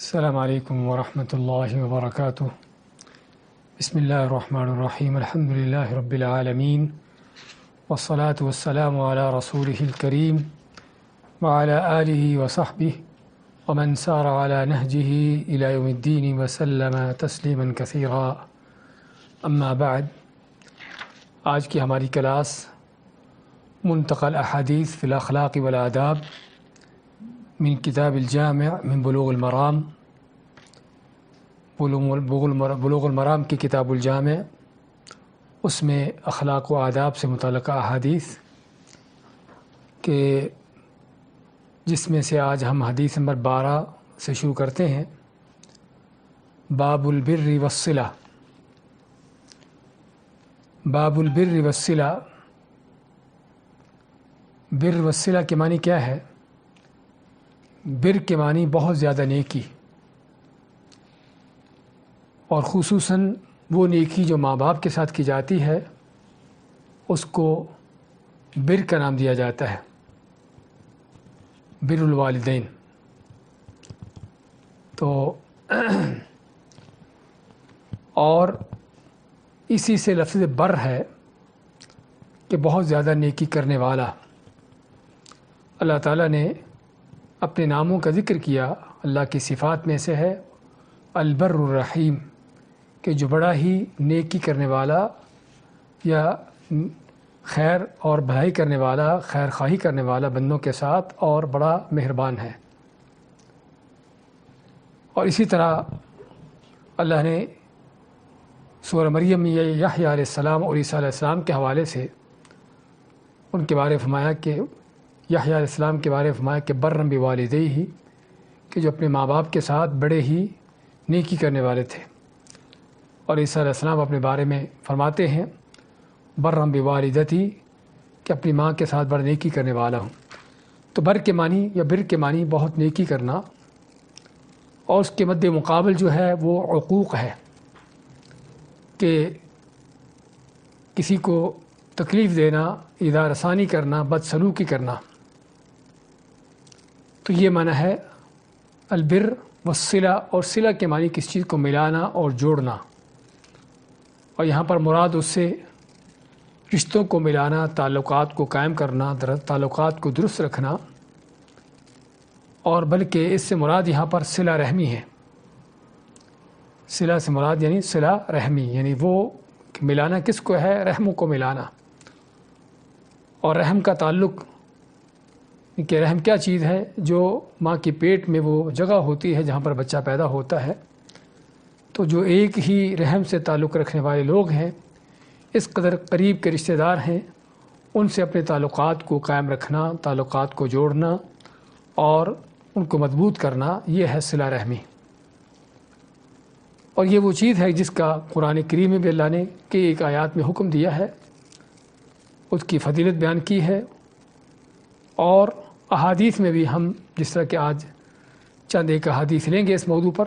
السلام علیکم ورحمۃ اللہ وبرکاتہ۔ بسم اللہ الرحمن الرحیم، الحمد للہ رب العالمین، والصلاة والسلام علی رسولہ الکریم وعلی آلہ وصحبہ ومن سار علی نہجہ الی یوم الدین وسلم تسلیما کثیرا، اما بعد۔ آج کی ہماری کلاس منتقى الاحادیث فی الاخلاق والآداب من کتاب الجامع من بلوغ المرام، بلوغ المرام کی کتاب الجامع، اس میں اخلاق و آداب سے متعلقہ احادیث کے جس میں سے آج ہم حدیث نمبر 12 سے شروع کرتے ہیں۔ باب البر والصلہ۔ باب البر والصلہ، بر والصلہ کے معنی کیا ہے؟ بر کے معنی بہت زیادہ نیکی، اور خصوصاً وہ نیکی جو ماں باپ کے ساتھ کی جاتی ہے اس کو بر کا نام دیا جاتا ہے، بر الوالدین۔ تو اور اسی سے لفظ بر ہے کہ بہت زیادہ نیکی کرنے والا۔ اللہ تعالیٰ نے اپنے ناموں کا ذکر کیا، اللہ کی صفات میں سے ہے البر الرحیم، کہ جو بڑا ہی نیکی کرنے والا یا خیر اور بھلائی کرنے والا، خیر خواہی کرنے والا بندوں کے ساتھ اور بڑا مہربان ہے۔ اور اسی طرح اللہ نے سورہ مریم میں یحییٰ علیہ السلام اور عیسیٰ علیہ السلام کے حوالے سے ان کے بارے فرمایا کہ یحییٰ علیہ السلام کے بارے فرمایا کہ برًا بوالدیہ، کہ جو اپنے ماں باپ کے ساتھ بڑے ہی نیکی کرنے والے تھے۔ اور عیسیٰ علیہ السلام اپنے بارے میں فرماتے ہیں برًا بوالدتی، کہ اپنی ماں کے ساتھ بڑا نیکی کرنے والا ہوں۔ تو بر کے معنی یا بر کے معنی بہت نیکی کرنا، اور اس کے مد مقابل جو ہے وہ عقوق ہے، کہ کسی کو تکلیف دینا، ایذا رسانی کرنا، بدسلوکی کرنا۔ تو یہ معنی ہے البر والصلہ، اور صلہ کے معنی کسی چیز کو ملانا اور جوڑنا، اور یہاں پر مراد اس سے رشتوں کو ملانا، تعلقات کو قائم کرنا، تعلقات کو درست رکھنا، اور بلکہ اس سے مراد یہاں پر صلہ رحمی ہے۔ صلہ سے مراد یعنی صلہ رحمی، یعنی وہ ملانا کس کو ہے؟ رحموں کو ملانا۔ اور رحم کا تعلق کہ رحم کیا چیز ہے؟ جو ماں کے پیٹ میں وہ جگہ ہوتی ہے جہاں پر بچہ پیدا ہوتا ہے۔ تو جو ایک ہی رحم سے تعلق رکھنے والے لوگ ہیں، اس قدر قریب کے رشتہ دار ہیں، ان سے اپنے تعلقات کو قائم رکھنا، تعلقات کو جوڑنا اور ان کو مضبوط کرنا، یہ ہے صلہ رحمی۔ اور یہ وہ چیز ہے جس کا قرآن کریم میں بھی اللہ نے کئی ایک آیات میں حکم دیا ہے، اس کی فضیلت بیان کی ہے، اور احادیث میں بھی ہم جس طرح کہ آج چند ایک احادیث لیں گے اس موضوع پر۔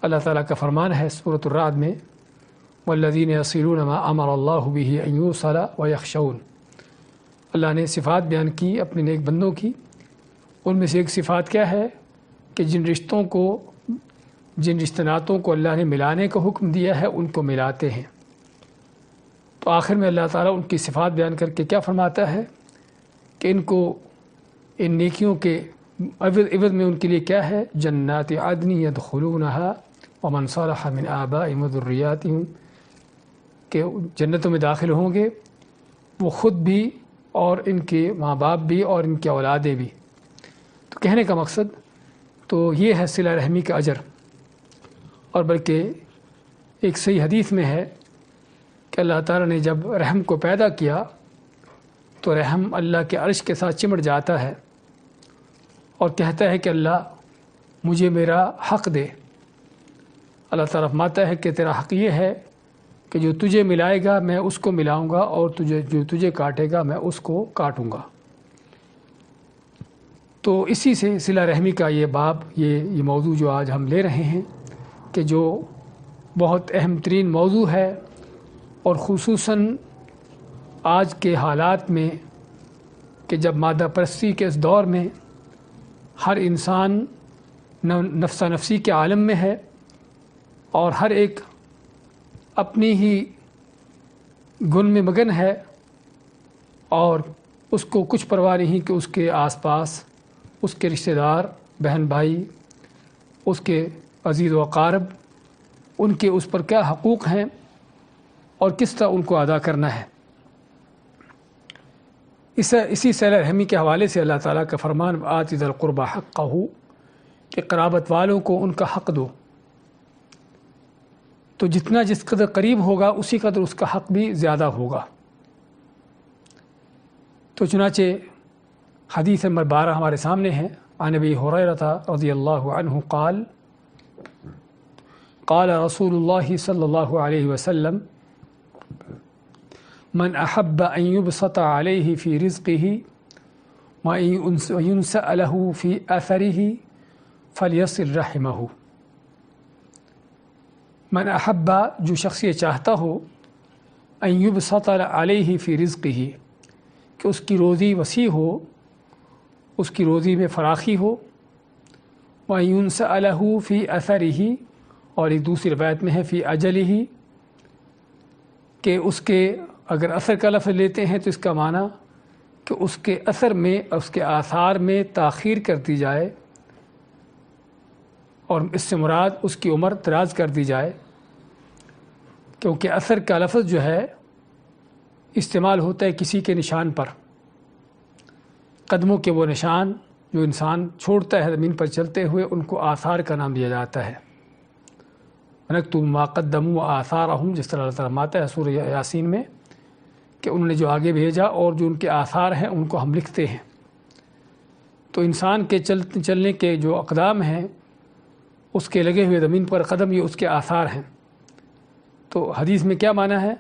اللہ تعالیٰ کا فرمان ہے سورۃ الرعد میں والذین یصلون ما امر اللہ بہ ان یوصل ویخشون۔ اللہ نے صفات بیان کی اپنے نیک بندوں کی، ان میں سے ایک صفات کیا ہے کہ جن رشتوں کو، جن رشتہ ناتوں کو اللہ نے ملانے کا حکم دیا ہے ان کو ملاتے ہیں۔ تو آخر میں اللہ تعالیٰ ان کی صفات بیان کر کے کیا فرماتا ہے کہ ان کو، ان نیکیوں کے عوض میں ان کے لیے کیا ہے؟ جنات عدن یدخلونہا ومن صلح من آبائہم وذریاتہم، کہ جنتوں میں داخل ہوں گے وہ خود بھی اور ان کے ماں باپ بھی اور ان کی اولادیں بھی۔ تو کہنے کا مقصد تو یہ ہے صلہ رحمی کا اجر۔ اور بلکہ ایک صحیح حدیث میں ہے کہ اللہ تعالیٰ نے جب رحم کو پیدا کیا تو رحم اللہ کے عرش کے ساتھ چمٹ جاتا ہے اور کہتا ہے کہ اللہ مجھے میرا حق دے۔ اللہ تعالیٰ فرماتا ہے کہ تیرا حق یہ ہے کہ جو تجھے ملائے گا میں اس کو ملاؤں گا، اور جو تجھے کاٹے گا میں اس کو کاٹوں گا۔ تو اسی سے صلہ رحمی کا یہ باب، یہ موضوع جو آج ہم لے رہے ہیں، کہ جو بہت اہم ترین موضوع ہے، اور خصوصاً آج کے حالات میں کہ جب مادہ پرستی کے اس دور میں ہر انسان نفسہ نفسی کے عالم میں ہے اور ہر ایک اپنی ہی گن میں مگن ہے، اور اس کو کچھ پرواہ نہیں کہ اس کے آس پاس اس کے رشتہ دار، بہن بھائی، اس کے عزیز و اقارب، ان کے اس پر کیا حقوق ہیں اور کس طرح ان کو ادا کرنا ہے۔ اسی صلہ رحمی کے حوالے سے اللہ تعالیٰ کا فرمان آت ذی القربى حقہ، کہ قرابت والوں کو ان کا حق دو۔ تو جتنا جس قدر قریب ہوگا اسی قدر اس کا حق بھی زیادہ ہوگا۔ تو چنانچہ حدیث نمبر 12 ہمارے سامنے ہے، عن ابی ہریرہ رضی اللہ عنہ قال قال رسول اللہ صلی اللہ علیہ وسلم من احب ان يبسط عليه في رزقه وينسأ له في اثره فليصل رحمه۔ من احب، جو شخص یہ چاہتا ہو، ان يبسط عليه في رزقه، کہ اس کی روزی وسیع ہو، اس کی روزی میں فراخی ہو، وَيُنْسَأَ لَهُ فِي أَثَرِهِ، اور ایک دوسری روایت میں ہے فی اجلہ، کہ اس کے اگر اثر کا لفظ لیتے ہیں تو اس کا معنی کہ اس کے اثر میں، اس کے آثار میں تاخیر کر دی جائے، اور اس سے مراد اس کی عمر دراز کر دی جائے، کیونکہ اثر کا لفظ جو ہے استعمال ہوتا ہے کسی کے نشان پر، قدموں کے وہ نشان جو انسان چھوڑتا ہے زمین پر چلتے ہوئے، ان کو آثار کا نام دیا جاتا ہے۔ وَنَكْتُبُ مَا قَدَّمُوا وَآثَارَهُمْ، جس طرح اللہ تعالیٰ فرماتا ہے سورہ یاسین میں کہ انہوں نے جو آگے بھیجا اور جو ان کے آثار ہیں ان کو ہم لکھتے ہیں۔ تو انسان کے چلنے کے جو اقدام ہیں، اس کے لگے ہوئے زمین پر قدم، یہ اس کے آثار ہیں۔ تو حدیث میں کیا معنی ہے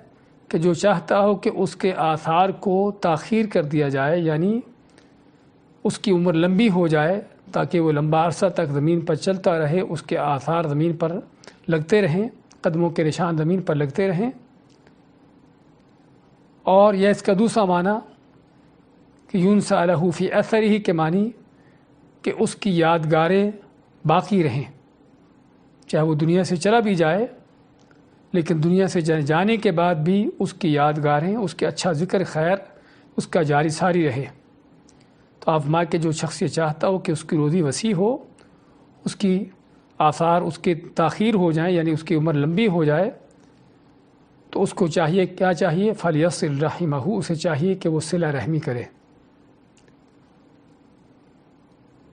کہ جو چاہتا ہو کہ اس کے آثار کو تاخیر کر دیا جائے، یعنی اس کی عمر لمبی ہو جائے تاکہ وہ لمبا عرصہ تک زمین پر چلتا رہے، اس کے آثار زمین پر لگتے رہیں، قدموں کے نشان زمین پر لگتے رہیں۔ اور یہ اس کا دوسرا معنی کہ یُنْسَأَ لَهُ فِي أَثَرِهِ کے معنی کہ اس کی یادگاریں باقی رہیں، چاہے وہ دنیا سے چلا بھی جائے لیکن دنیا سے جانے کے بعد بھی اس کی یادگاریں، اس کے اچھا ذکر خیر اس کا جاری ساری رہے۔ تو آپ فرمائیں کہ جو شخص یہ چاہتا ہو کہ اس کی روزی وسیع ہو، اس کی آثار اس کے تاخیر ہو جائیں، یعنی اس کی عمر لمبی ہو جائے، تو اس کو چاہیے، کیا چاہیے؟ فَلْيَصِلْ رَحِمَهُ، اسے چاہیے کہ وہ صلہ رحمی کرے۔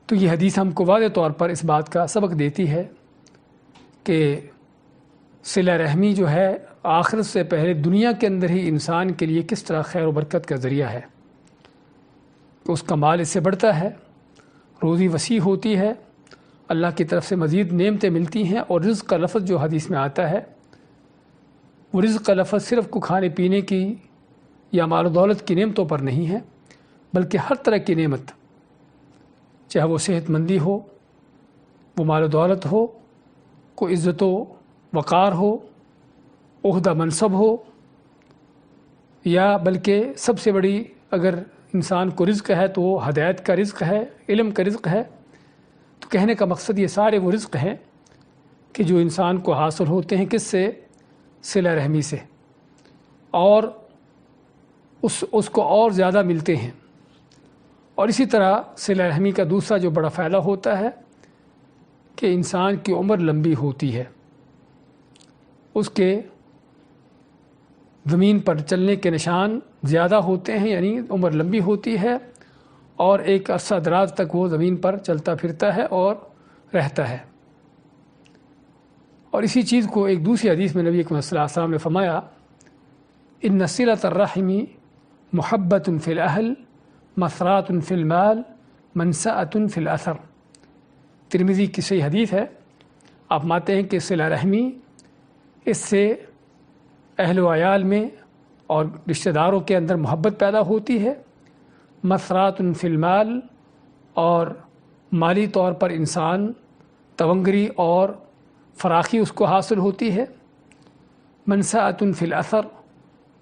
تو یہ حدیث ہم کو واضح طور پر اس بات کا سبق دیتی ہے کہ صلہ رحمی جو ہے آخرت سے پہلے دنیا کے اندر ہی انسان کے لیے کس طرح خیر و برکت کا ذریعہ ہے، کہ اس کا مال اس سے بڑھتا ہے، روزی وسیع ہوتی ہے، اللہ کی طرف سے مزید نعمتیں ملتی ہیں، اور رزق کا لفظ جو حدیث میں آتا ہے، وہ رزق کا لفظ صرف کو کھانے پینے کی یا مال و دولت کی نعمتوں پر نہیں ہے، بلکہ ہر طرح کی نعمت، چاہے وہ صحت مندی ہو، وہ مال و دولت ہو، کوئی عزت و وقار ہو، عہدہ منصب ہو، یا بلکہ سب سے بڑی اگر انسان کو رزق ہے تو وہ ہدایت کا رزق ہے، علم کا رزق ہے۔ تو کہنے کا مقصد یہ سارے وہ رزق ہیں کہ جو انسان کو حاصل ہوتے ہیں، کس سے؟ صلہ رحمی سے، اور اس کو اور زیادہ ملتے ہیں۔ اور اسی طرح صلہ رحمی کا دوسرا جو بڑا فائدہ ہوتا ہے کہ انسان کی عمر لمبی ہوتی ہے، اس کے زمین پر چلنے کے نشان زیادہ ہوتے ہیں، یعنی عمر لمبی ہوتی ہے، اور ایک عرصہ دراز تک وہ زمین پر چلتا پھرتا ہے اور رہتا ہے۔ اور اسی چیز کو ایک دوسری حدیث میں نبی اکرم صلی اللہ علیہ وسلم نے فرمایا، ان صلۃ الرحم محبۃ فی الاہل مسرات فی المال منسأۃ فی الاثر۔ ترمذی کی صحیح حدیث ہے، آپ مانتے ہیں کہ صلہ رحمی، اس سے اہل و عیال میں اور رشتہ داروں کے اندر محبت پیدا ہوتی ہے، مسرات فی المال، اور مالی طور پر انسان تونگری اور فراخی اس کو حاصل ہوتی ہے، منسأۃ فی الاثر،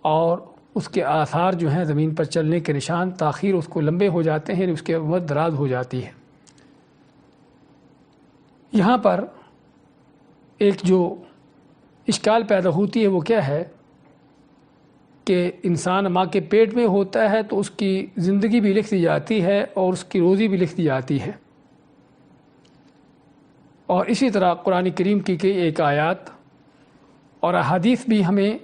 اور اس کے آثار جو ہیں زمین پر چلنے کے نشان تاخیر اس کو لمبے ہو جاتے ہیں، اس کے عمر دراز ہو جاتی ہے۔ یہاں پر ایک جو اشکال پیدا ہوتی ہے وہ کیا ہے کہ انسان ماں کے پیٹ میں ہوتا ہے تو اس کی زندگی بھی لکھ دی جاتی ہے اور اس کی روزی بھی لکھ دی جاتی ہے، اور اسی طرح قرآن کریم کی کئی ایک آیات اور احادیث بھی ہمیں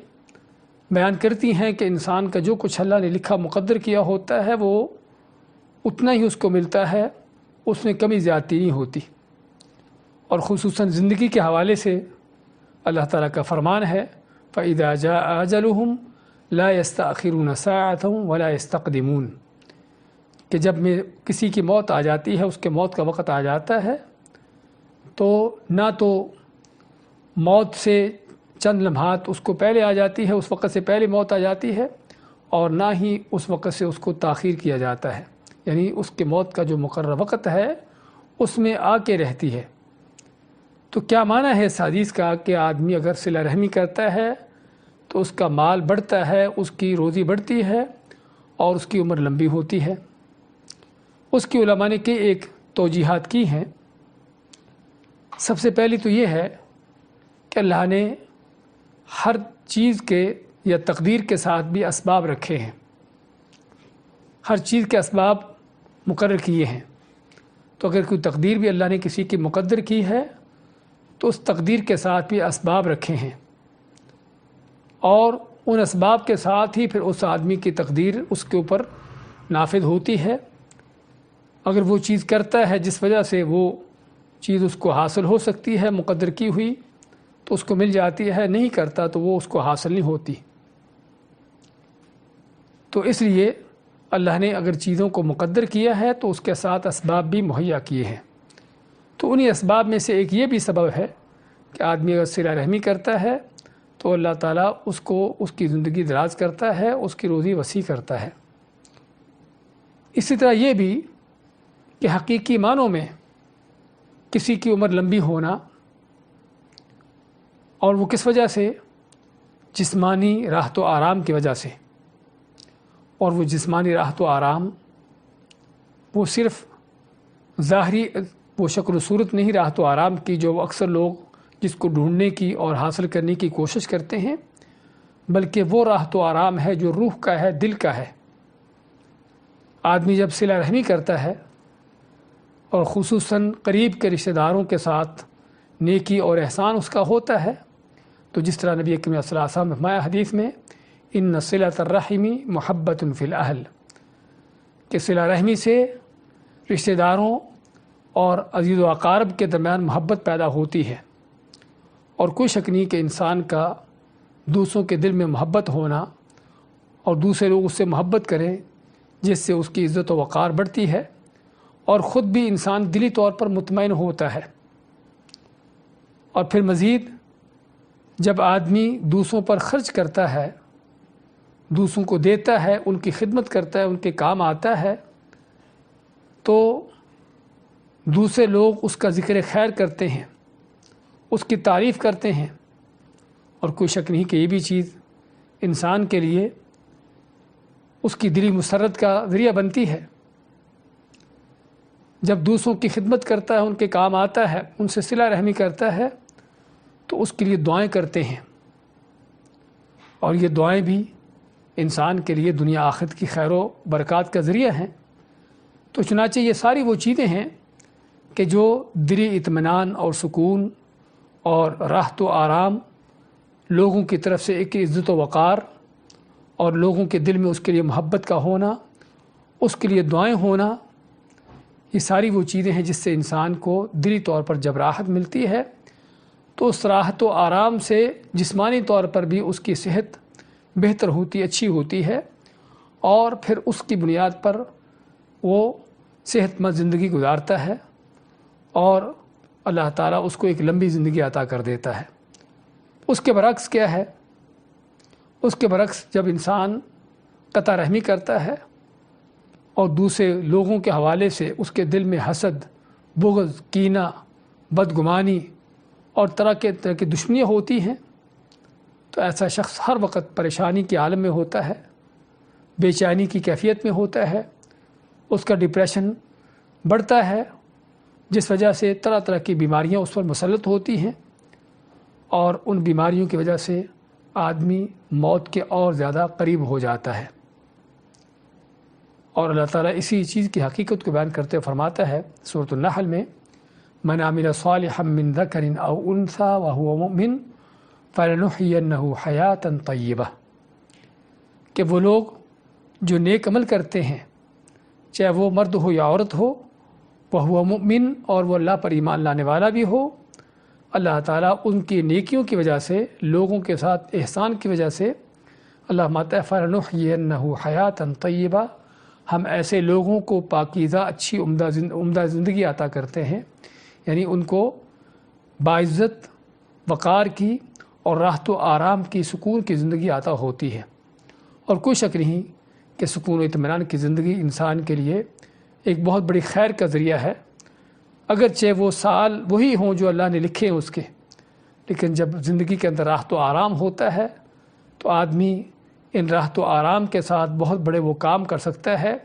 بیان کرتی ہیں کہ انسان کا جو کچھ اللہ نے لکھا مقدر کیا ہوتا ہے وہ اتنا ہی اس کو ملتا ہے، اس میں کمی زیادتی نہیں ہوتی۔ اور خصوصاً زندگی کے حوالے سے اللہ تعالیٰ کا فرمان ہے فَإِذَا جَاءَ أَجَلُهُمْ لَا يَسْتَأْخِرُونَ سَاعَةً وَلَا يَسْتَقْدِمُونَ کہ جب میں کسی کی موت آ جاتی ہے، اس کے موت کا وقت آ جاتا ہے تو نہ تو موت سے چند لمحات اس کو پہلے آ جاتی ہے، اس وقت سے پہلے موت آ جاتی ہے، اور نہ ہی اس وقت سے اس کو تاخیر کیا جاتا ہے، یعنی اس کے موت کا جو مقرر وقت ہے اس میں آ کے رہتی ہے۔ تو کیا معنی ہے اس حدیث کا کہ آدمی اگر صلہ رحمی کرتا ہے تو اس کا مال بڑھتا ہے، اس کی روزی بڑھتی ہے اور اس کی عمر لمبی ہوتی ہے؟ اس کی علماء نے کئی ایک توجیحات کی ہیں۔ سب سے پہلی تو یہ ہے کہ اللہ نے ہر چیز کے یا تقدیر کے ساتھ بھی اسباب رکھے ہیں، ہر چیز کے اسباب مقرر کیے ہیں۔ تو اگر کوئی تقدیر بھی اللہ نے کسی کی مقدر کی ہے تو اس تقدیر کے ساتھ بھی اسباب رکھے ہیں، اور ان اسباب کے ساتھ ہی پھر اس آدمی کی تقدیر اس کے اوپر نافذ ہوتی ہے۔ اگر وہ چیز کرتا ہے جس وجہ سے وہ چیز اس کو حاصل ہو سکتی ہے مقدر کی ہوئی تو اس کو مل جاتی ہے، نہیں کرتا تو وہ اس کو حاصل نہیں ہوتی۔ تو اس لیے اللہ نے اگر چیزوں کو مقدر کیا ہے تو اس کے ساتھ اسباب بھی مہیا کیے ہیں۔ تو انہی اسباب میں سے ایک یہ بھی سبب ہے کہ آدمی اگر صلہ رحمی کرتا ہے تو اللہ تعالیٰ اس کو اس کی زندگی دراز کرتا ہے، اس کی روزی وسیع کرتا ہے۔ اسی طرح یہ بھی کہ حقیقی معنوں میں کسی کی عمر لمبی ہونا، اور وہ کس وجہ سے؟ جسمانی راحت و آرام کی وجہ سے۔ اور وہ جسمانی راحت و آرام وہ صرف ظاہری وہ شکل و صورت نہیں راحت و آرام کی جو اکثر لوگ جس کو ڈھونڈنے کی اور حاصل کرنے کی کوشش کرتے ہیں، بلکہ وہ راحت و آرام ہے جو روح کا ہے، دل کا ہے۔ آدمی جب صلہ رحمی کرتا ہے اور خصوصاً قریب کے رشتہ داروں کے ساتھ نیکی اور احسان اس کا ہوتا ہے، تو جس طرح نبی اکرم صلی اللہ علیہ وسلم نے فرمایا حدیث میں ان صلۃ الرحم محبۃ فی الاہل کہ صلہ رحمی سے رشتہ داروں اور عزیز و اقارب کے درمیان محبت پیدا ہوتی ہے، اور کوئی شک نہیں کہ انسان کا دوسروں کے دل میں محبت ہونا اور دوسرے لوگ اس سے محبت کریں جس سے اس کی عزت و وقار بڑھتی ہے، اور خود بھی انسان دلی طور پر مطمئن ہوتا ہے۔ اور پھر مزید جب آدمی دوسروں پر خرچ کرتا ہے، دوسروں کو دیتا ہے، ان کی خدمت کرتا ہے، ان کے کام آتا ہے، تو دوسرے لوگ اس کا ذکر خیر کرتے ہیں، اس کی تعریف کرتے ہیں، اور کوئی شک نہیں کہ یہ بھی چیز انسان کے لیے اس کی دلی مسرت کا ذریعہ بنتی ہے۔ جب دوسروں کی خدمت کرتا ہے، ان کے کام آتا ہے، ان سے صلہ رحمی کرتا ہے تو اس کے لیے دعائیں کرتے ہیں، اور یہ دعائیں بھی انسان کے لیے دنیا آخرت کی خیر و برکات کا ذریعہ ہیں۔ تو چنانچہ یہ ساری وہ چیزیں ہیں کہ جو دلی اطمینان اور سکون اور راحت و آرام، لوگوں کی طرف سے ایک عزت و وقار اور لوگوں کے دل میں اس کے لیے محبت کا ہونا، اس کے لیے دعائیں ہونا، یہ ساری وہ چیزیں ہیں جس سے انسان کو دلی طور پر جب راحت ملتی ہے تو اس راحت و آرام سے جسمانی طور پر بھی اس کی صحت بہتر ہوتی، اچھی ہوتی ہے، اور پھر اس کی بنیاد پر وہ صحت مند زندگی گزارتا ہے، اور اللہ تعالیٰ اس کو ایک لمبی زندگی عطا کر دیتا ہے۔ اس کے برعکس کیا ہے؟ اس کے برعکس جب انسان قطع رحمی کرتا ہے اور دوسرے لوگوں کے حوالے سے اس کے دل میں حسد، بغض، کینہ، بدگمانی اور طرح کی دشمنیاں ہوتی ہیں، تو ایسا شخص ہر وقت پریشانی کے عالم میں ہوتا ہے، بے چینی کی کیفیت میں ہوتا ہے، اس کا ڈپریشن بڑھتا ہے، جس وجہ سے طرح طرح کی بیماریاں اس پر مسلط ہوتی ہیں، اور ان بیماریوں کی وجہ سے آدمی موت کے اور زیادہ قریب ہو جاتا ہے۔ اور اللہ تعالیٰ اسی چیز کی حقیقت کو بیان کرتے ہوئے فرماتا ہے سورۃ النحل میں، من عمل صالحا من ذکر او انثی وهو مؤمن فلنحینہ حیاۃ طیبہ، کہ وہ لوگ جو نیک عمل کرتے ہیں، چاہے وہ مرد ہو یا عورت ہو، وہو مؤمن، اور وہ اللہ پر ایمان لانے والا بھی ہو، اللہ تعالیٰ ان کی نیکیوں کی وجہ سے، لوگوں کے ساتھ احسان کی وجہ سے اللہ ماتا فلنحینہ حیاۃ طیبہ، ہم ایسے لوگوں کو پاکیزہ اچھی عمدہ زندگی عطا کرتے ہیں، یعنی ان کو باعزت وقار کی اور راحت و آرام کی، سکون کی زندگی عطا ہوتی ہے۔ اور کوئی شک نہیں کہ سکون و اطمینان کی زندگی انسان کے لیے ایک بہت بڑی خیر کا ذریعہ ہے، اگرچہ وہ سال وہی ہوں جو اللہ نے لکھے ہیں اس کے، لیکن جب زندگی کے اندر راحت و آرام ہوتا ہے تو آدمی ان راحت و آرام کے ساتھ بہت بڑے وہ کام کر سکتا ہے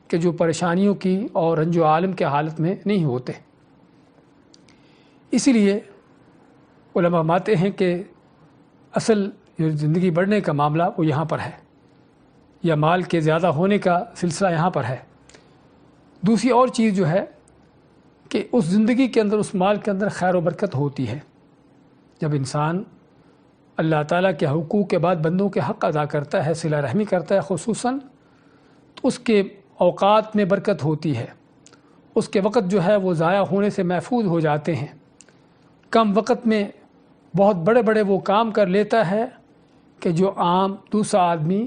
کہ جو پریشانیوں کی اور رنج و عالم کے حالت میں نہیں ہوتے۔ اسی لیے علماء مانتے ہیں کہ اصل جو زندگی بڑھنے کا معاملہ وہ یہاں پر ہے، یا مال کے زیادہ ہونے کا سلسلہ یہاں پر ہے۔ دوسری اور چیز جو ہے کہ اس زندگی کے اندر، اس مال کے اندر خیر و برکت ہوتی ہے۔ جب انسان اللہ تعالیٰ کے حقوق کے بعد بندوں کے حق ادا کرتا ہے، صلہ رحمی کرتا ہے خصوصاً، تو اس کے اوقات میں برکت ہوتی ہے، اس کے وقت جو ہے وہ ضائع ہونے سے محفوظ ہو جاتے ہیں، کم وقت میں بہت بڑے بڑے وہ کام کر لیتا ہے کہ جو عام دوسرا آدمی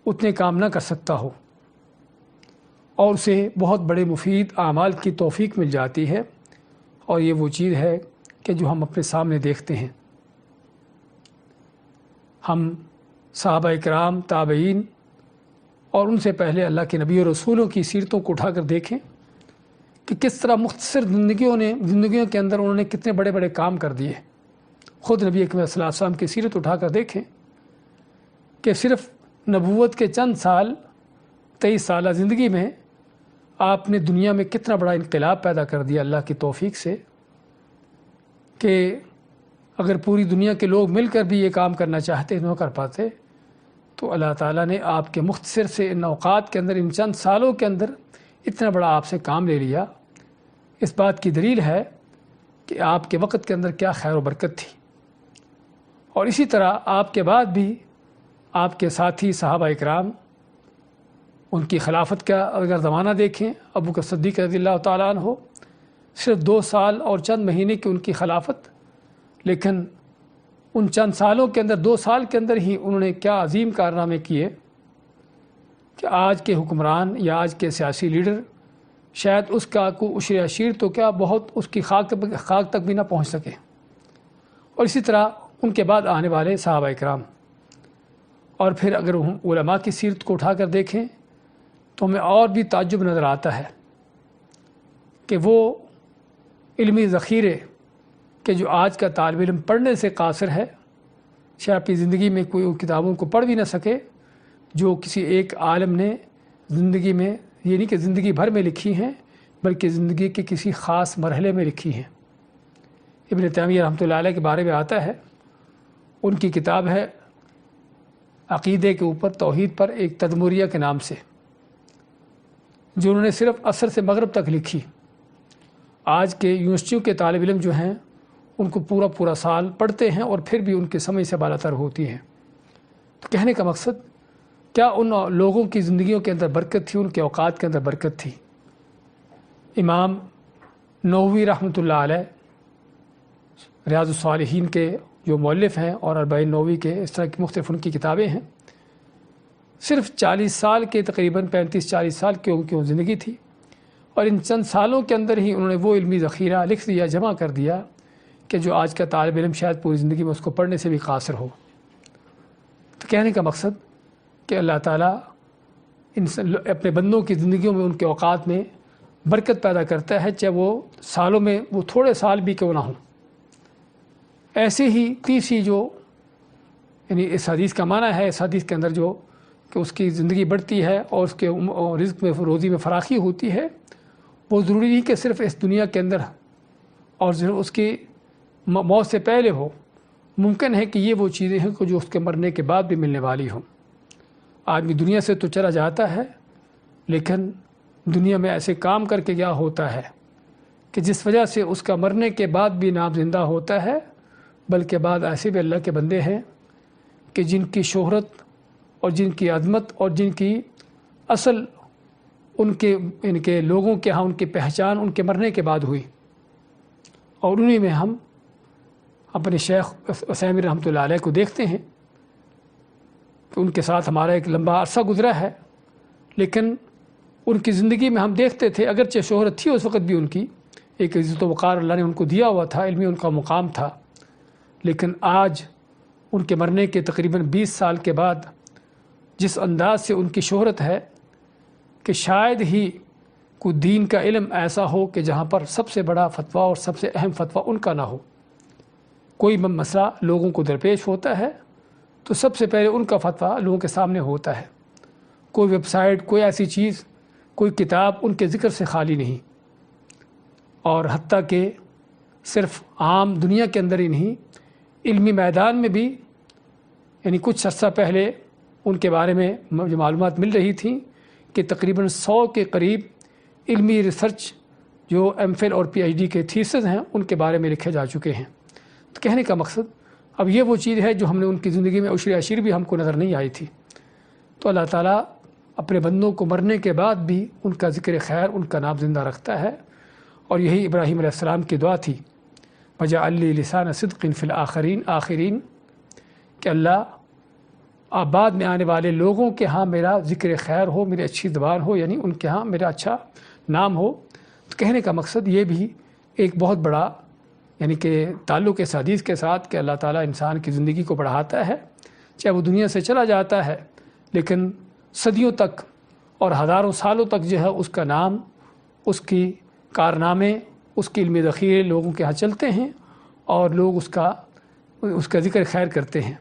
اتنے کام نہ کر سکتا ہو، اور اسے بہت بڑے مفید اعمال کی توفیق مل جاتی ہے۔ اور یہ وہ چیز ہے کہ جو ہم اپنے سامنے دیکھتے ہیں۔ ہم صحابہ کرام، تابعین اور ان سے پہلے اللہ کے نبی اور رسولوں کی سیرتوں کو اٹھا کر دیکھیں کہ کس طرح مختصر زندگیوں کے اندر انہوں نے کتنے بڑے بڑے کام کر دیے۔ خود نبی اکرم صلی اللہ علیہ وسلم کی سیرت اٹھا کر دیکھیں کہ صرف نبوت کے چند سال، 23 سالہ زندگی میں آپ نے دنیا میں کتنا بڑا انقلاب پیدا کر دیا اللہ کی توفیق سے، کہ اگر پوری دنیا کے لوگ مل کر بھی یہ کام کرنا چاہتے نہ کر پاتے، تو اللہ تعالیٰ نے آپ کے مختصر سے ان اوقات کے اندر، ان چند سالوں کے اندر اتنا بڑا آپ سے کام لے لیا۔ اس بات کی دلیل ہے کہ آپ کے وقت کے اندر کیا خیر و برکت تھی۔ اور اسی طرح آپ کے بعد بھی آپ کے ساتھی صحابہ اکرام، ان کی خلافت کا اگر زمانہ دیکھیں، ابو بکر صدیق رضی اللہ تعالیٰ عنہ، صرف 2 سال اور چند مہینے کی ان کی خلافت، لیکن ان چند سالوں کے اندر، 2 سال کے اندر ہی انہوں نے کیا عظیم کارنامے کیے کہ آج کے حکمران یا آج کے سیاسی لیڈر شاید اس کا کو عشر عشیر تو کیا، بہت اس کی خاک تک بھی نہ پہنچ سکے۔ اور اسی طرح ان کے بعد آنے والے صحابہ کرام، اور پھر اگر ہم علماء کی سیرت کو اٹھا کر دیکھیں تو ہمیں اور بھی تعجب نظر آتا ہے کہ وہ علمی ذخیرے کہ جو آج کا طالب علم پڑھنے سے قاصر ہے، شاید اپنی زندگی میں کوئی کتابوں کو پڑھ بھی نہ سکے، جو کسی ایک عالم نے زندگی میں، یہ نہیں کہ زندگی بھر میں لکھی ہیں، بلکہ زندگی کے کسی خاص مرحلے میں لکھی ہیں۔ ابن تیمیہ رحمۃ اللہ علیہ کے بارے میں آتا ہے، ان کی کتاب ہے عقیدے کے اوپر، توحید پر، ایک تدمریہ کے نام سے، جو انہوں نے صرف عصر سے مغرب تک لکھی۔ آج کے یونیورسٹیوں کے طالب علم جو ہیں ان کو پورا سال پڑھتے ہیں اور پھر بھی ان کی سمجھ سے بالاتر ہوتی ہیں۔ تو کہنے کا مقصد، کیا ان لوگوں کی زندگیوں کے اندر برکت تھی، ان کے اوقات کے اندر برکت تھی۔ امام نووی رحمۃ اللہ علیہ، ریاض الصالحین کے جو مؤلف ہیں، اور اربعین نووی کے، اس طرح کی مختلف ان کی کتابیں ہیں، صرف 40 سال کے، تقریباً 35-40 سال کی ان کی زندگی تھی، اور ان چند سالوں کے اندر ہی انہوں نے وہ علمی ذخیرہ لکھ دیا، جمع کر دیا کہ جو آج کا طالب علم شاید پوری زندگی میں اس کو پڑھنے سے بھی قاصر ہو۔ تو کہنے کا مقصد کہ اللہ تعالیٰ اپنے بندوں کی زندگیوں میں، ان کے اوقات میں برکت پیدا کرتا ہے، چاہے وہ سالوں میں وہ تھوڑے سال بھی کیوں نہ ہوں۔ ایسے ہی تیسری جو، یعنی اس حدیث کا معنی ہے، اس حدیث کے اندر جو کہ اس کی زندگی بڑھتی ہے اور اس کے رزق میں، روزی میں فراخی ہوتی ہے، وہ ضروری نہیں کہ صرف اس دنیا کے اندر اور صرف اس کی موت سے پہلے ہو، ممکن ہے کہ یہ وہ چیزیں ہیں کہ جو اس کے مرنے کے بعد بھی ملنے والی ہوں۔ آدمی دنیا سے تو چلا جاتا ہے، لیکن دنیا میں ایسے کام کر کے کیا ہوتا ہے کہ جس وجہ سے اس کا مرنے کے بعد بھی نام زندہ ہوتا ہے، بلکہ بعد ایسے بھی اللہ کے بندے ہیں کہ جن کی شہرت اور جن کی عظمت اور جن کی اصل ان کے لوگوں کے ہاں ان کی پہچان ان کے مرنے کے بعد ہوئی، اور انہی میں ہم اپنے شیخ عثیمین رحمۃ اللہ علیہ کو دیکھتے ہیں کہ ان کے ساتھ ہمارا ایک لمبا عرصہ گزرا ہے، لیکن ان کی زندگی میں ہم دیکھتے تھے اگرچہ شہرت تھی اس وقت بھی ان کی ایک عزت و وقار اللہ نے ان کو دیا ہوا تھا، علمی ان کا مقام تھا، لیکن آج ان کے مرنے کے تقریباً 20 سال کے بعد جس انداز سے ان کی شہرت ہے کہ شاید ہی کوئی دین کا علم ایسا ہو کہ جہاں پر سب سے بڑا فتویٰ اور سب سے اہم فتویٰ ان کا نہ ہو۔ کوئی مسئلہ لوگوں کو درپیش ہوتا ہے تو سب سے پہلے ان کا فتویٰ لوگوں کے سامنے ہوتا ہے۔ کوئی ویب سائٹ، کوئی ایسی چیز، کوئی کتاب ان کے ذکر سے خالی نہیں، اور حتیٰ کہ صرف عام دنیا کے اندر ہی نہیں، علمی میدان میں بھی، یعنی کچھ عرصہ پہلے ان کے بارے میں جو معلومات مل رہی تھیں کہ تقریباً 100 کے قریب علمی ریسرچ جو ایم فل اور پی ایچ ڈی کے تھیسز ہیں ان کے بارے میں لکھے جا چکے ہیں۔ تو کہنے کا مقصد اب یہ وہ چیز ہے جو ہم نے ان کی زندگی میں عشر عشیر بھی ہم کو نظر نہیں آئی تھی۔ تو اللہ تعالیٰ اپنے بندوں کو مرنے کے بعد بھی ان کا ذکر خیر، ان کا نام زندہ رکھتا ہے، اور یہی ابراہیم علیہ السلام کی دعا تھی، وَجَعَلْ لِي لِسَانَ صِدْقٍ فِي الْآخِرِينَ، آخرین، کہ اللہ بعد میں آنے والے لوگوں کے ہاں میرا ذکر خیر ہو، میری اچھی زبان ہو، یعنی ان کے ہاں میرا اچھا نام ہو۔ تو کہنے کا مقصد یہ بھی ایک بہت بڑا یعنی کہ تعلق اس حدیث کے ساتھ کہ اللہ تعالیٰ انسان کی زندگی کو بڑھاتا ہے، چاہے وہ دنیا سے چلا جاتا ہے لیکن صدیوں تک اور ہزاروں سالوں تک جو ہے اس کا نام، اس کی کارنامے، اس کی علمی ذخیرے لوگوں کے ہاں چلتے ہیں اور لوگ اس کا ذکر خیر کرتے ہیں۔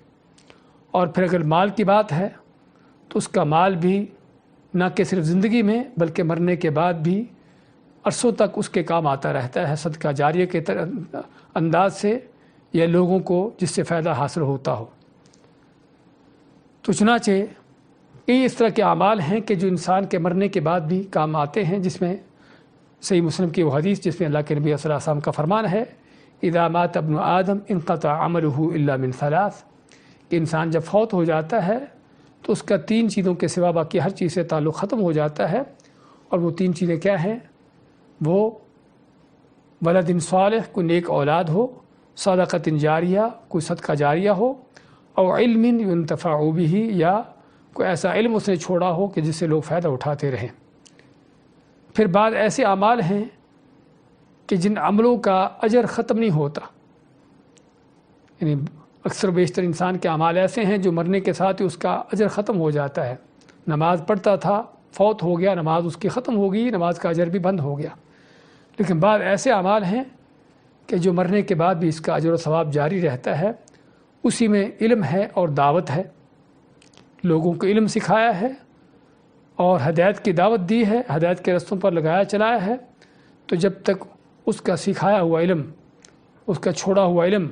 اور پھر اگر مال کی بات ہے تو اس کا مال بھی نہ کہ صرف زندگی میں بلکہ مرنے کے بعد بھی عرصوں تک اس کے کام آتا رہتا ہے، صدقہ جاریہ کے انداز سے، یا لوگوں کو جس سے فائدہ حاصل ہوتا ہو۔ تو چنانچہ یہ اس طرح کے اعمال ہیں کہ جو انسان کے مرنے کے بعد بھی کام آتے ہیں، جس میں صحیح مسلم کی وہ حدیث جس میں اللہ کے نبی صلی اللہ علیہ وسلم کا فرمان ہے، اذا مات ابن آدم انقطع عملہ الا من ثلاث، کہ انسان جب فوت ہو جاتا ہے تو اس کا 3 چیزوں کے سوا باقی ہر چیز سے تعلق ختم ہو جاتا ہے، اور وہ 3 چیزیں کیا ہیں؟ وہ ولد صالح، کوئی نیک اولاد ہو، صدقۃ جاریہ، کوئی صدقہ جاریہ ہو، اور علم ينتفع به، یا کوئی ایسا علم اس نے چھوڑا ہو کہ جس سے لوگ فائدہ اٹھاتے رہیں۔ پھر بعض ایسے اعمال ہیں کہ جن عملوں کا اجر ختم نہیں ہوتا، یعنی اکثر و بیشتر انسان کے اعمال ایسے ہیں جو مرنے کے ساتھ ہی اس کا اجر ختم ہو جاتا ہے۔ نماز پڑھتا تھا، فوت ہو گیا، نماز اس کی ختم ہو گئی، نماز کا اجر بھی بند ہو گیا۔ لیکن بعض ایسے اعمال ہیں کہ جو مرنے کے بعد بھی اس کا اجر و ثواب جاری رہتا ہے۔ اسی میں علم ہے اور دعوت ہے، لوگوں کو علم سکھایا ہے اور ہدایت کی دعوت دی ہے، ہدایت کے رستوں پر لگایا چلایا ہے۔ تو جب تک اس کا سکھایا ہوا علم، اس کا چھوڑا ہوا علم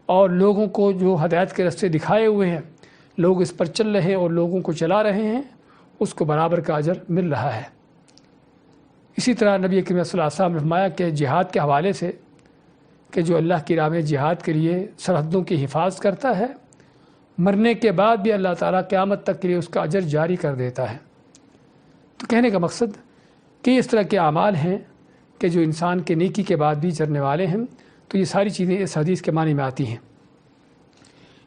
اور لوگوں کو جو ہدایت کے رستے دکھائے ہوئے ہیں، لوگ اس پر چل رہے ہیں اور لوگوں کو چلا رہے ہیں، اس کو برابر کا اجر مل رہا ہے۔ اسی طرح نبی کریم صلی اللہ علیہ وسلم نے فرمایا کہ جہاد کے حوالے سے کہ جو اللہ کی راہ میں جہاد کے لیے سرحدوں کی حفاظت کرتا ہے، مرنے کے بعد بھی اللہ تعالیٰ قیامت تک کے لیے اس کا اجر جاری کر دیتا ہے۔ تو کہنے کا مقصد کہ اس طرح کے اعمال ہیں کہ جو انسان کے نیکی کے بعد بھی جرنے والے ہیں۔ تو یہ ساری چیزیں اس حدیث کے معنی میں آتی ہیں۔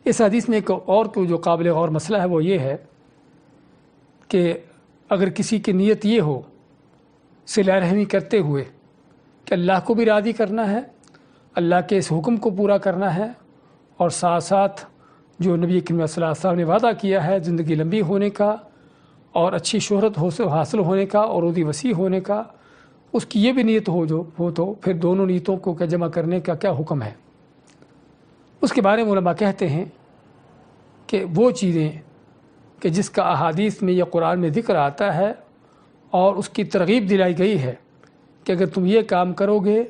اس حدیث میں ایک اور تو جو قابل غور مسئلہ ہے وہ یہ ہے کہ اگر کسی کی نیت یہ ہو صلہ رحمی کرتے ہوئے کہ اللہ کو بھی راضی کرنا ہے، اللہ کے اس حکم کو پورا کرنا ہے، اور ساتھ ساتھ جو نبی کریم صلی اللہ علیہ وسلم نے وعدہ کیا ہے زندگی لمبی ہونے کا اور اچھی شہرت حاصل ہونے کا اور روزی وسیع ہونے کا، اس کی یہ بھی نیت ہو تو پھر دونوں نیتوں کو جمع کرنے کا کیا حکم ہے؟ اس کے بارے میں علماء کہتے ہیں کہ وہ چیزیں کہ جس کا احادیث میں یا قرآن میں ذکر آتا ہے اور اس کی ترغیب دلائی گئی ہے کہ اگر تم یہ کام کرو گے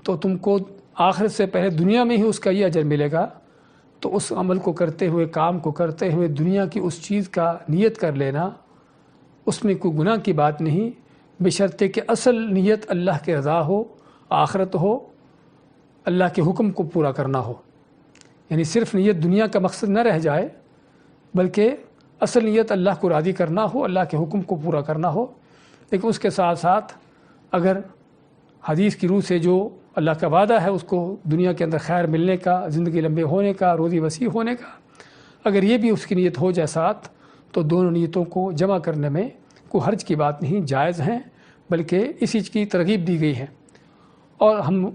تو تم کو آخرت سے پہلے دنیا میں ہی اس کا یہ اجر ملے گا، تو اس عمل کو کرتے ہوئے، کام کو کرتے ہوئے دنیا کی اس چیز کا نیت کر لینا، اس میں کوئی گناہ کی بات نہیں، بشرطے کہ اصل نیت اللہ کے رضا ہو، آخرت ہو، اللہ کے حکم کو پورا کرنا ہو۔ یعنی صرف نیت دنیا کا مقصد نہ رہ جائے، بلکہ اصل نیت اللہ کو راضی کرنا ہو، اللہ کے حکم کو پورا کرنا ہو۔ لیکن اس کے ساتھ ساتھ اگر حدیث کی روح سے جو اللہ کا وعدہ ہے اس کو دنیا کے اندر خیر ملنے کا، زندگی لمبے ہونے کا، روزی وسیع ہونے کا، اگر یہ بھی اس کی نیت ہو جائے ساتھ، تو دونوں نیتوں کو جمع کرنے میں کوئی حرج کی بات نہیں، جائز ہیں، بلکہ اسی کی ترغیب دی گئی ہے۔ اور ہم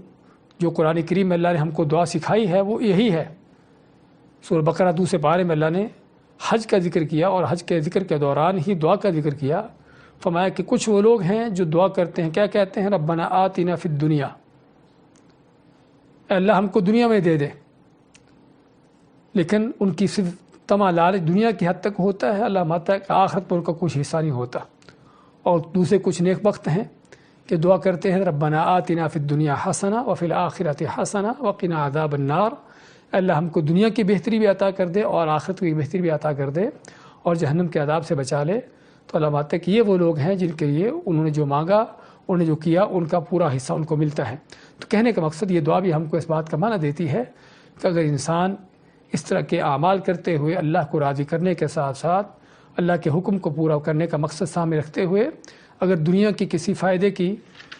جو قرآن کریم میں اللہ نے ہم کو دعا سکھائی ہے وہ یہی ہے۔ سورہ بقرہ دوسرے پارے میں اللہ نے حج کا ذکر کیا، اور حج کے ذکر کے دوران ہی دعا کا ذکر کیا۔ فرمایا کہ کچھ وہ لوگ ہیں جو دعا کرتے ہیں، کیا کہتے ہیں؟ ربنا آتنا فی الدنیا، اے اللہ ہم کو دنیا میں دے دے۔ لیکن ان کی صرف تما لالچ دنیا کی حد تک ہوتا ہے، اللہ ماتا کہ آخرت پر ان کا کچھ حصہ نہیں ہوتا۔ اور دوسرے کچھ نیک بخت ہیں کہ دعا کرتے ہیں ربنا آتنا فی الدنیا حسنہ وفی الآخرۃ حسنہ وقنا عذاب النار، اللہ ہم کو دنیا کی بہتری بھی عطا کر دے اور آخرت کی بہتری بھی عطا کر دے اور جہنم کے عذاب سے بچا لے۔ تو اللہ ماتا کہ یہ وہ لوگ ہیں جن کے لیے انہوں نے جو مانگا، انہوں نے جو کیا، ان کا پورا حصہ ان کو ملتا ہے۔ تو کہنے کا مقصد یہ دعا بھی ہم کو اس بات کا معنی دیتی ہے کہ اگر انسان اس طرح کے اعمال کرتے ہوئے اللہ کو راضی کرنے کے ساتھ ساتھ اللہ کے حکم کو پورا کرنے کا مقصد سامنے رکھتے ہوئے اگر دنیا کی کسی فائدے کی،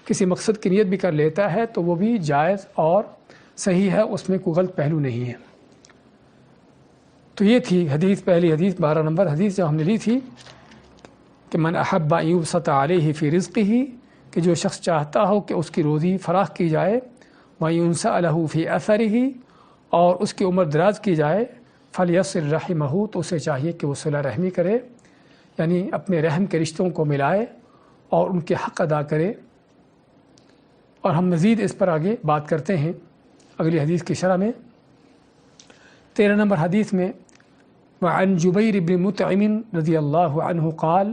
کسی مقصد کی نیت بھی کر لیتا ہے تو وہ بھی جائز اور صحیح ہے، اس میں کوئی غلط پہلو نہیں ہے۔ تو یہ تھی حدیث، پہلی حدیث 12 نمبر حدیث جو ہم نے لی تھی کہ من احب ان یبسط علیہ فی رزقہ، کہ جو شخص چاہتا ہو کہ اس کی روزی فراخ کی جائے، وینسأ لہ فی اثرہ، اور اس کی عمر دراز کی جائے، فلیصل رحمہ، تو اسے چاہیے کہ وہ صلہ رحمی کرے، یعنی اپنے رحم کے رشتوں کو ملائے اور ان کے حق ادا کرے۔ اور ہم مزید اس پر آگے بات کرتے ہیں اگلی حدیث کی شرح میں۔ 13 نمبر حدیث میں وعن جبیر بن مطعم رضی اللہ عنہ قال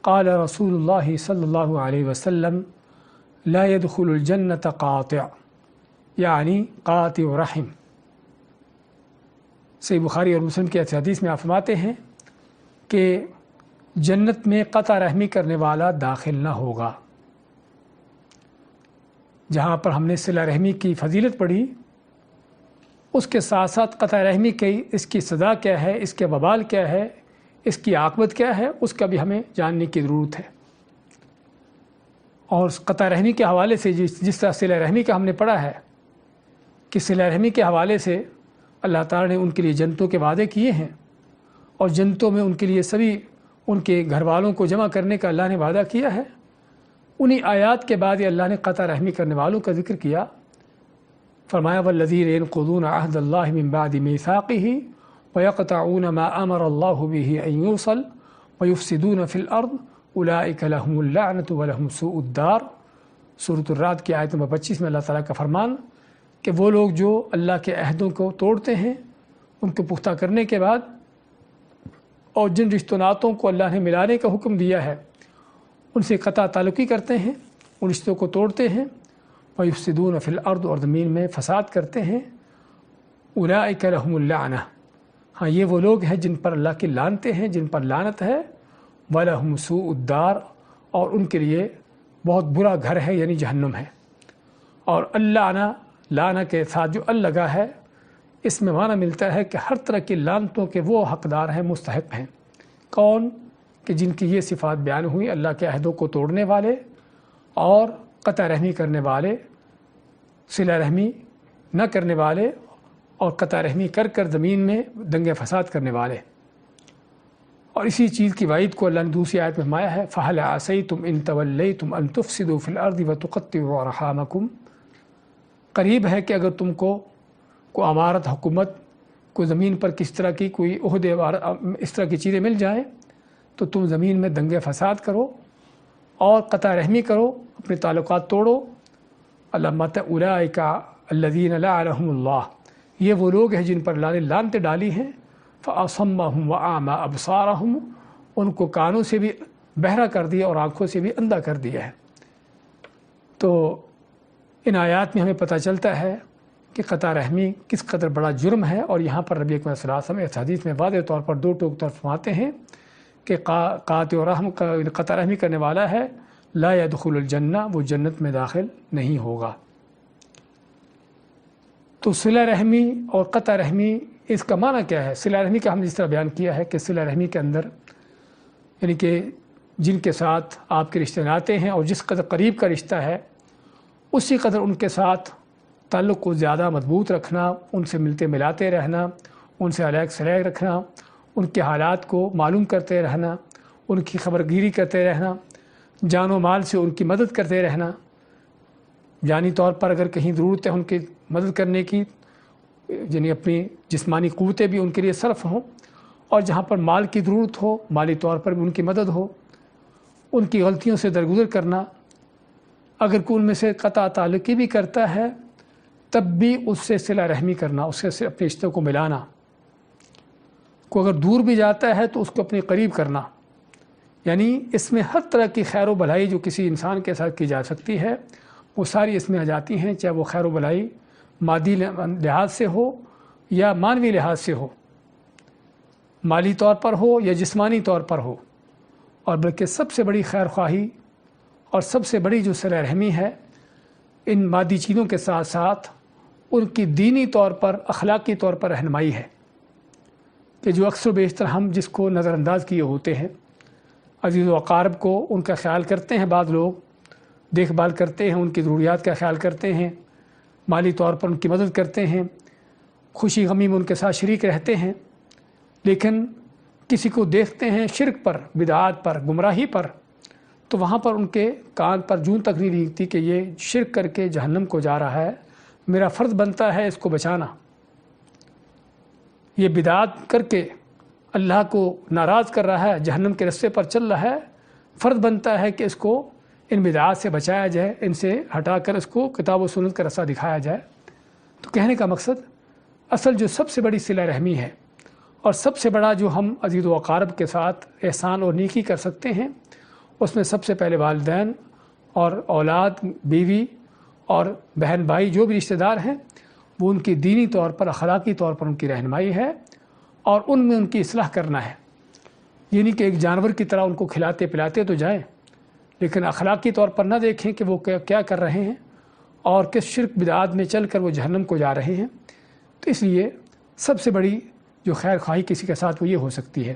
قال رسول اللہ صلی اللہ علیہ وسلم لا يدخل الجنة قاطع، یعنی قاطع رحم۔ صحیح بخاری اور مسلم کی حدیث میں آپ فرماتے ہیں کہ جنت میں قطع رحمی کرنے والا داخل نہ ہوگا۔ جہاں پر ہم نے صلہ رحمی کی فضیلت پڑھی، اس کے ساتھ ساتھ قطع رحمی کی اس کی سزا کیا ہے، اس کے وبال کیا ہے، اس کی عاقبت کیا ہے، اس کا بھی ہمیں جاننے کی ضرورت ہے۔ اور قطع رحمی کے حوالے سے جس طرح صلہ رحمی کا ہم نے پڑھا ہے کہ صلہ رحمی کے حوالے سے اللہ تعالیٰ نے ان کے لیے جنتوں کے وعدے کیے ہیں، اور جنتوں میں ان کے لیے سبھی ان کے گھر والوں کو جمع کرنے کا اللہ نے وعدہ کیا ہے۔ انہی آیات کے بعد اللہ نے قطع رحمی کرنے والوں کا ذکر کیا۔ فرمایا والذین ینقضون عہد اللہ من بعد میثاقہ ویقطعون ما امر اللہ بہ ان یوصل ویفسدون فی الارض اولئک لہم اللعنۃ ولہم سوء الدار۔ سورۃ الرعد کی آیت نمبر 25 میں اللہ تعالیٰ کا فرمان کہ وہ لوگ جو اللہ کے عہدوں کو توڑتے ہیں ان کو پختہ کرنے کے بعد، اور جن رشتہ ناتوں کو اللہ نے ملانے کا حکم دیا ہے ان سے قطع تعلقی کرتے ہیں، ان رشتوں کو توڑتے ہیں، وَيُفْسِدُونَ فِي الْأَرْضِ، اور زمین میں فساد کرتے ہیں، اولئک لہم اللعنہ، ہاں یہ وہ لوگ ہیں جن پر اللہ کی لعنتیں ہیں، جن پر لعنت ہے، وَلَهُمْ سُوءُ الدار، اور ان کے لیے بہت برا گھر ہے یعنی جہنم ہے۔ اور اللعنہ، لعنہ کے ساتھ جو ال لگا ہے، اس میں معنی ملتا ہے کہ ہر طرح کی لعنتوں کے وہ حقدار ہیں، مستحق ہیں۔ کون؟ کہ جن کی یہ صفات بیان ہوئی، اللہ کے عہدوں کو توڑنے والے اور قطع رحمی کرنے والے، صلہ رحمی نہ کرنے والے اور قطع رحمی کر کر زمین میں دنگے فساد کرنے والے۔ اور اسی چیز کی وعید کو اللہ نے دوسری آیت میں فرمایا ہے فَهَلْ عَسَيْتُمْ إِن تَوَلَّيْتُمْ أَن تُفْسِدُوا فِي الْأَرْضِ وَتُقَطِّعُوا أَرْحَامَكُمْ، قریب ہے کہ اگر تم کو کوئی امارت، حکومت، کوئی زمین پر کس طرح کی کوئی عہدے، اس طرح کی چیزیں مل جائیں تو تم زمین میں دنگے فساد کرو اور قطع رحمی کرو، اپنے تعلقات توڑو۔ اللہ مت اولئک الذین لعنہم اللہ، یہ وہ لوگ ہیں جن پر اللہ نے لعنتیں ڈالی ہیں، فاصمہم واعمی ابصارہم، ان کو کانوں سے بھی بہرا کر دیا اور آنکھوں سے بھی اندھا کر دیا ہے۔ تو ان آیات میں ہمیں پتہ چلتا ہے کہ قطع رحمی کس قدر بڑا جرم ہے، اور یہاں پر نبی اکرم صلی اللہ علیہ وسلم اس حدیث میں واضح طور پر دو ٹوک فرماتے ہیں کہ قاطع رحم کا قطع رحمی کرنے والا ہے لا يدخل الجنہ، وہ جنت میں داخل نہیں ہوگا۔ تو صلہ رحمی اور قطع رحمی اس کا معنی کیا ہے؟ صلہ رحمی کا ہم جس طرح بیان کیا ہے کہ صلہ رحمی کے اندر یعنی کہ جن کے ساتھ آپ کے رشتے ناتے ہیں اور جس قدر قریب کا رشتہ ہے اسی قدر ان کے ساتھ تعلق کو زیادہ مضبوط رکھنا، ان سے ملتے ملاتے رہنا، ان سے علیق سلیق رکھنا، ان کے حالات کو معلوم کرتے رہنا، ان کی خبرگیری کرتے رہنا، جان و مال سے ان کی مدد کرتے رہنا، جانی طور پر اگر کہیں ضرورت ہے ان کی مدد کرنے کی، یعنی اپنی جسمانی قوتیں بھی ان کے لیے صرف ہوں، اور جہاں پر مال کی ضرورت ہو مالی طور پر بھی ان کی مدد ہو، ان کی غلطیوں سے درگزر کرنا۔ اگر کوئی ان میں سے قطع تعلقی بھی کرتا ہے تب بھی اس سے صلہ رحمی کرنا، اس سے اپنے رشتوں کو ملانا، کوئی اگر دور بھی جاتا ہے تو اس کو اپنے قریب کرنا، یعنی اس میں ہر طرح کی خیر و بھلائی جو کسی انسان کے ساتھ کی جا سکتی ہے وہ ساری اس میں آ جاتی ہیں، چاہے وہ خیر و بھلائی مادی لحاظ سے ہو یا معنوی لحاظ سے ہو، مالی طور پر ہو یا جسمانی طور پر ہو، اور بلکہ سب سے بڑی خیر خواہی اور سب سے بڑی جو صلہ رحمی ہے ان مادی چیزوں کے ساتھ ساتھ ان کی دینی طور پر اخلاقی طور پر رہنمائی ہے، کہ جو اکثر و بیشتر ہم جس کو نظر انداز کیے ہوتے ہیں، عزیز و اقارب کو ان کا خیال کرتے ہیں، بعض لوگ دیکھ بھال کرتے ہیں، ان کی ضروریات کا خیال کرتے ہیں، مالی طور پر ان کی مدد کرتے ہیں، خوشی غمی میں ان کے ساتھ شریک رہتے ہیں، لیکن کسی کو دیکھتے ہیں شرک پر، بدعات پر، گمراہی پر، تو وہاں پر ان کے کان پر جون تک نہیں لگتی کہ یہ شرک کر کے جہنم کو جا رہا ہے، میرا فرض بنتا ہے اس کو بچانا۔ یہ بدعات کر کے اللہ کو ناراض کر رہا ہے، جہنم کے رستے پر چل رہا ہے، فرض بنتا ہے کہ اس کو ان بدعات سے بچایا جائے، ان سے ہٹا کر اس کو کتاب و سنت کا رستہ دکھایا جائے۔ تو کہنے کا مقصد اصل جو سب سے بڑی صلہ رحمی ہے اور سب سے بڑا جو ہم عزیز و اقارب کے ساتھ احسان اور نیکی کر سکتے ہیں، اس میں سب سے پہلے والدین اور اولاد، بیوی اور بہن بھائی جو بھی رشتہ دار ہیں، وہ ان کی دینی طور پر، اخلاقی طور پر ان کی رہنمائی ہے اور ان میں ان کی اصلاح کرنا ہے۔ یعنی کہ ایک جانور کی طرح ان کو کھلاتے پلاتے تو جائیں، لیکن اخلاقی طور پر نہ دیکھیں کہ وہ کیا کر رہے ہیں اور کس شرک بدعات میں چل کر وہ جہنم کو جا رہے ہیں۔ تو اس لیے سب سے بڑی جو خیر خواہی کسی کے ساتھ وہ یہ ہو سکتی ہے۔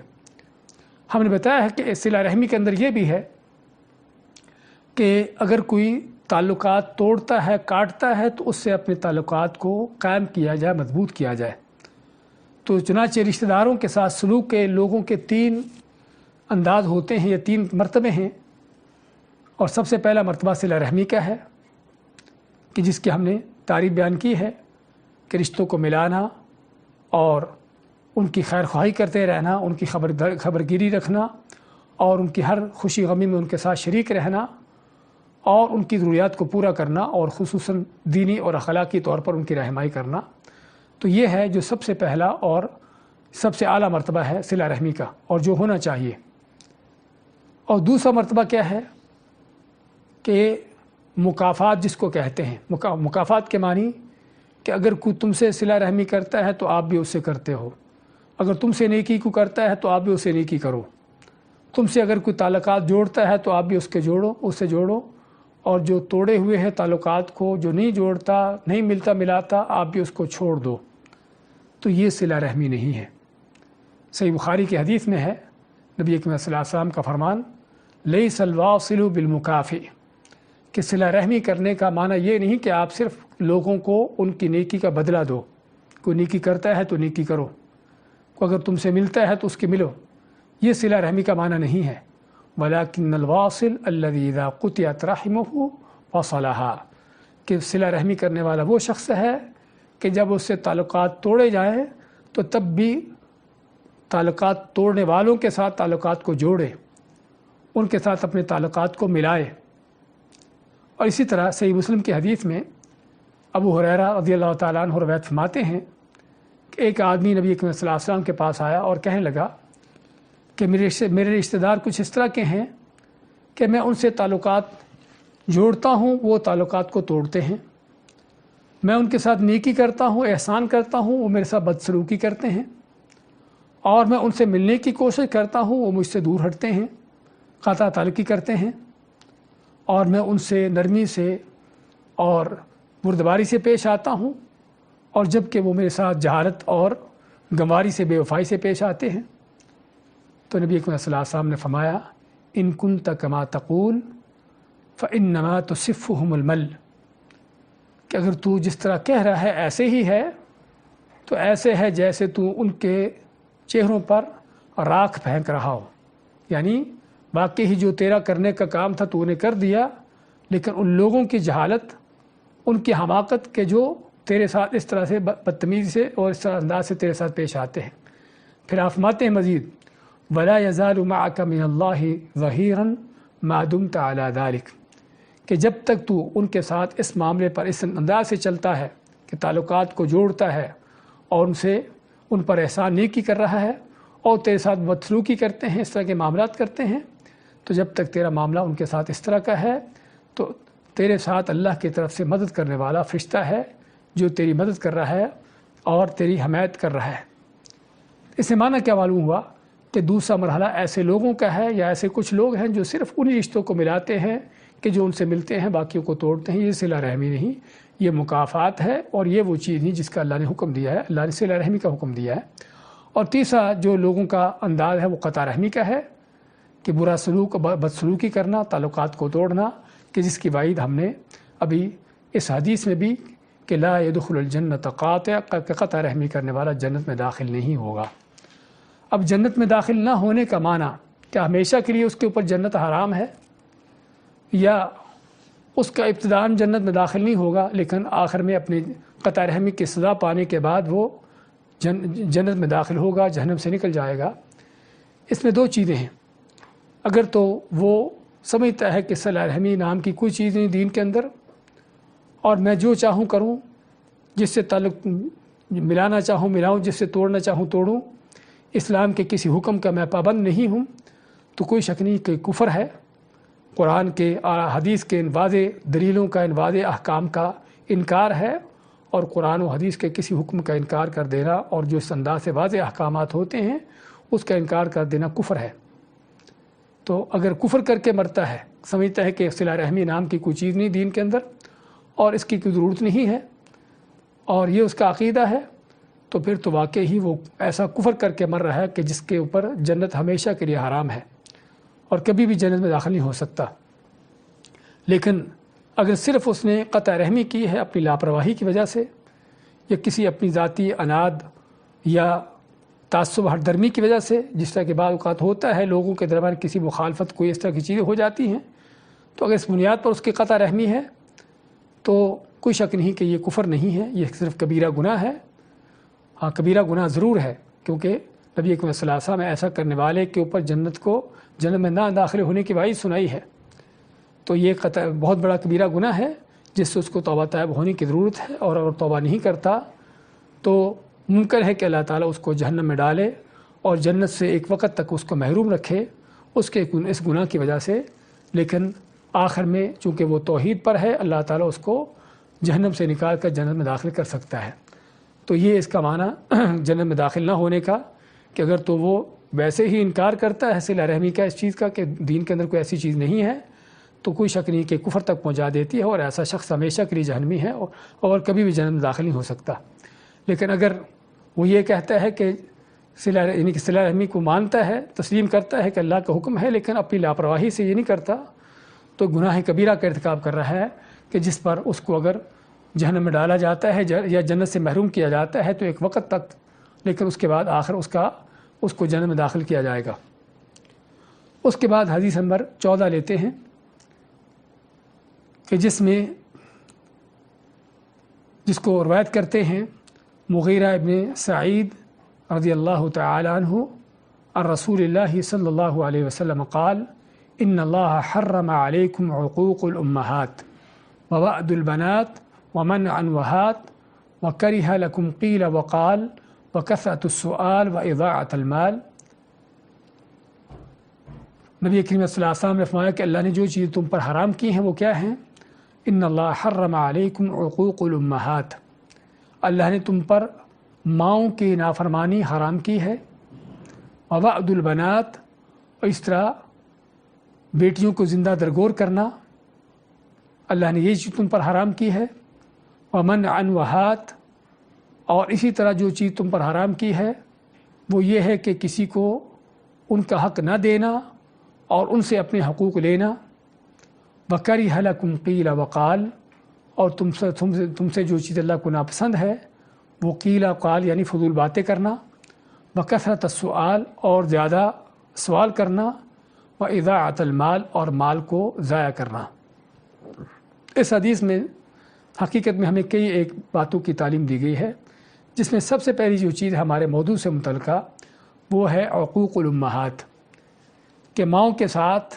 ہم نے بتایا ہے کہ صلہ رحمی کے اندر یہ بھی ہے کہ اگر کوئی تعلقات توڑتا ہے، کاٹتا ہے، تو اس سے اپنے تعلقات کو قائم کیا جائے، مضبوط کیا جائے۔ تو چنانچہ رشتہ داروں کے ساتھ سلوک کے لوگوں کے 3 انداز ہوتے ہیں یا 3 مرتبے ہیں، اور سب سے پہلا مرتبہ صلہ رحمی کا ہے کہ جس کی ہم نے تعریف بیان کی ہے کہ رشتوں کو ملانا اور ان کی خیر خواہی کرتے رہنا، ان کی خبرگیری رکھنا اور ان کی ہر خوشی غمی میں ان کے ساتھ شریک رہنا اور ان کی ضروریات کو پورا کرنا اور خصوصاً دینی اور اخلاقی طور پر ان کی رہنمائی کرنا۔ تو یہ ہے جو سب سے پہلا اور سب سے اعلیٰ مرتبہ ہے صلہ رحمی کا، اور جو ہونا چاہیے۔ اور دوسرا مرتبہ کیا ہے کہ مکافات جس کو کہتے ہیں، مکافات کے معنی کہ اگر کوئی تم سے صلہ رحمی کرتا ہے تو آپ بھی اس سے کرتے ہو، اگر تم سے نیکی کو کرتا ہے تو آپ بھی اس سے نیکی کرو، تم سے اگر کوئی تعلقات جوڑتا ہے تو آپ بھی اس سے جوڑو، اور جو توڑے ہوئے ہیں تعلقات کو، جو نہیں جوڑتا، نہیں ملتا ملاتا، آپ بھی اس کو چھوڑ دو۔ تو یہ صلہ رحمی نہیں ہے۔ صحیح بخاری کی حدیث میں ہے، نبی اکرم صلی اللہ علیہ وسلم کا فرمان، لیس الواصل بالمکافئ، کہ صلہ رحمی کرنے کا معنی یہ نہیں کہ آپ صرف لوگوں کو ان کی نیکی کا بدلہ دو، کوئی نیکی کرتا ہے تو نیکی کرو، کوئی اگر تم سے ملتا ہے تو اس کی ملو، یہ صلہ رحمی کا معنی نہیں ہے۔ ولیکن الواصل الذی اذا قطعت رحمہ وصلها، کہ صلہ رحمی کرنے والا وہ شخص ہے کہ جب اس سے تعلقات توڑے جائیں تو تب بھی تعلقات توڑنے والوں کے ساتھ تعلقات کو جوڑے، ان کے ساتھ اپنے تعلقات کو ملائے۔ اور اسی طرح صحیح مسلم کی حدیث میں ابو ہریرہ رضی اللہ تعالیٰ عنہ روایت فرماتے ہیں کہ ایک آدمی نبی اکرم صلی اللہ علیہ وسلم کے پاس آیا اور کہنے لگا کہ میرے رشتہ دار کچھ اس طرح کے ہیں کہ میں ان سے تعلقات جوڑتا ہوں وہ تعلقات کو توڑتے ہیں، میں ان کے ساتھ نیکی کرتا ہوں، احسان کرتا ہوں، وہ میرے ساتھ بدسلوکی کرتے ہیں، اور میں ان سے ملنے کی کوشش کرتا ہوں، وہ مجھ سے دور ہٹتے ہیں، قطع تعلقی کرتے ہیں، اور میں ان سے نرمی سے اور بردباری سے پیش آتا ہوں، اور جب کہ وہ میرے ساتھ جہالت اور گنواری سے، بے وفائی سے پیش آتے ہیں۔ تو نبی اکرم صلی اللہ علیہ وسلم نے فرمایا ان کنت کما تقول فإنما تصفهم المل، کہ اگر تو جس طرح کہہ رہا ہے ایسے ہی ہے تو ایسے ہے جیسے تو ان کے چہروں پر راکھ پھینک رہا ہو، یعنی واقعی جو تیرا کرنے کا کام تھا تو نے کر دیا، لیکن ان لوگوں کی جہالت، ان کی حماقت کے جو تیرے ساتھ اس طرح سے بدتمیزی سے اور اس طرح انداز سے تیرے ساتھ پیش آتے ہیں۔ پھر آپ فرماتے ہیں مزید وَلَا يَزَالُ مَعَكَ مِنَ اللَّهِ ظَهِيرًا مَا دُمْتَ عَلَى ذَلِكَ، کہ جب تک تو ان کے ساتھ اس معاملے پر اس انداز سے چلتا ہے کہ تعلقات کو جوڑتا ہے اور ان پر احسان نیکی کر رہا ہے اور تیرے ساتھ بدسلوکی کرتے ہیں، اس طرح کے معاملات کرتے ہیں، تو جب تک تیرا معاملہ ان کے ساتھ اس طرح کا ہے تو تیرے ساتھ اللہ کی طرف سے مدد کرنے والا فرشتہ ہے جو تیری مدد کر رہا ہے اور تیری حمایت کر رہا ہے۔ اس سے معنی کیا معلوم ہوا کہ دوسرا مرحلہ ایسے لوگوں کا ہے یا ایسے کچھ لوگ ہیں جو صرف انہی رشتوں کو ملاتے ہیں کہ جو ان سے ملتے ہیں، باقیوں کو توڑتے ہیں۔ یہ صلہ رحمی نہیں، یہ مکافات ہے، اور یہ وہ چیز نہیں جس کا اللہ نے حکم دیا ہے، اللہ نے صلہ رحمی کا حکم دیا ہے۔ اور تیسرا جو لوگوں کا انداز ہے وہ قطع رحمی کا ہے کہ برا سلوک، بدسلوکی کرنا، تعلقات کو توڑنا، کہ جس کی وعید ہم نے ابھی اس حدیث میں بھی کہ لا يدخل الجنت قاطع، کہ قطع رحمی کرنے والا جنت میں داخل نہیں ہوگا۔ اب جنت میں داخل نہ ہونے کا معنی کیا ہمیشہ کے لیے اس کے اوپر جنت حرام ہے، یا اس کا ابتداءً جنت میں داخل نہیں ہوگا لیکن آخر میں اپنی قطع رحمی کی سزا پانے کے بعد وہ جنت میں داخل ہوگا، جہنم سے نکل جائے گا؟ اس میں دو چیزیں ہیں۔ اگر تو وہ سمجھتا ہے کہ صلہ رحمی نام کی کوئی چیز نہیں دین کے اندر، اور میں جو چاہوں کروں، جس سے تعلق ملانا چاہوں ملاؤں، جس سے توڑنا چاہوں توڑوں، اسلام کے کسی حکم کا میں پابند نہیں ہوں، تو کوئی شک نہیں کہ کفر ہے۔ قرآن کے اور حدیث کے ان واضح دلیلوں کا، ان واضح احکام کا انکار ہے، اور قرآن و حدیث کے کسی حکم کا انکار کر دینا اور جو اس انداز سے واضح احکامات ہوتے ہیں اس کا انکار کر دینا کفر ہے۔ تو اگر کفر کر کے مرتا ہے، سمجھتا ہے کہ صلہ رحمی نام کی کوئی چیز نہیں دین کے اندر اور اس کی کوئی ضرورت نہیں ہے، اور یہ اس کا عقیدہ ہے، تو پھر تو واقعی ہی وہ ایسا کفر کر کے مر رہا ہے کہ جس کے اوپر جنت ہمیشہ کے لیے حرام ہے اور کبھی بھی جنت میں داخل نہیں ہو سکتا۔ لیکن اگر صرف اس نے قطع رحمی کی ہے اپنی لاپرواہی کی وجہ سے، یا کسی اپنی ذاتی اناد یا تعصب ہٹ درمی کی وجہ سے، جس طرح کے بعض اوقات ہوتا ہے لوگوں کے درمیان کسی مخالفت کوئی اس طرح کی چیزیں ہو جاتی ہیں، تو اگر اس بنیاد پر اس کی قطع رحمی ہے تو کوئی شک نہیں کہ یہ کفر نہیں ہے، یہ صرف کبیرہ گناہ ہے۔ ہاں، کبیرہ گناہ ضرور ہے، کیونکہ نبی اکرم صلی اللہ علیہ وسلم نے ایسا کرنے والے کے اوپر جنت میں نہ داخل ہونے کی وعید سنائی ہے۔ تو یہ بہت بڑا کبیرہ گناہ ہے جس سے اس کو توبہ طائب ہونے کی ضرورت ہے، اور اگر توبہ نہیں کرتا تو ممکن ہے کہ اللہ تعالیٰ اس کو جہنم میں ڈالے اور جنت سے ایک وقت تک اس کو محروم رکھے اس گناہ کی وجہ سے، لیکن آخر میں چونکہ وہ توحید پر ہے، اللہ تعالیٰ اس کو جہنم سے نکال کر جنت میں داخل کر سکتا ہے۔ تو یہ اس کا معنی جنت میں داخل نہ ہونے کا، کہ اگر تو وہ ویسے ہی انکار کرتا ہے صلہ رحمی کا، اس چیز کا کہ دین کے اندر کوئی ایسی چیز نہیں ہے، تو کوئی شک نہیں کہ کفر تک پہنچا دیتی ہے، اور ایسا شخص ہمیشہ کے لیے جہنمی ہے اور کبھی بھی جنت میں داخل نہیں ہو سکتا۔ لیکن اگر وہ یہ کہتا ہے کہ صلہ رحمی کو مانتا ہے، تسلیم کرتا ہے کہ اللہ کا حکم ہے، لیکن اپنی لاپرواہی سے یہ نہیں کرتا، تو گناہ کبیرہ کا ارتکاب کر رہا ہے، کہ جس پر اس کو اگر جہنم میں ڈالا جاتا ہے یا جنت سے محروم کیا جاتا ہے تو ایک وقت تک، لیکن اس کے بعد آخر اس کو جنت میں داخل کیا جائے گا۔ اس کے بعد حدیث نمبر 14 لیتے ہیں کہ جس کو روایت کرتے ہیں مغیرہ ابن سعید رضی اللہ تعالی عنہ عن رسول اللہ صلی اللہ علیہ وسلم قال ان اللہ حرم علیکم عقوق الامہات ووعد البنات ومنع الوہات وکرہ لکم قیل وقال وکثرۃ السؤال واضاعۃ المال۔ نبی کریم صلی اللہ علیہ وسلم نے فرمایا کہ اللہ نے جو چیز تم پر حرام کی ہیں وہ کیا ہیں؟ ان اللہ حرم علیکم عقوق الامہات، اللہ نے تم پر ماؤں کی نافرمانی حرام کی ہے، ووعد البنات، اور اس طرح بیٹیوں کو زندہ درگور کرنا اللہ نے یہ چیز تم پر حرام کی ہے، ومنع وہات، اور اسی طرح جو چیز تم پر حرام کی ہے وہ یہ ہے کہ کسی کو ان کا حق نہ دینا اور ان سے اپنے حقوق لینا، وَكَرِهَ لَكُمْ قِيلَ وَقَالَ، اور تم سے جو چیز اللہ کو ناپسند ہے وہ قیل قال یعنی فضول باتیں کرنا، وَكَثْرَةَ السُّؤَال، اور زیادہ سوال کرنا، وَإِضَاعَةَ الْمَال، اور مال کو ضائع کرنا۔ اس حدیث میں حقیقت میں ہمیں کئی ایک باتوں کی تعلیم دی گئی ہے، جس میں سب سے پہلی جو چیز ہمارے موضوع سے متعلقہ وہ ہے عقوق الامہات، کہ ماؤں کے ساتھ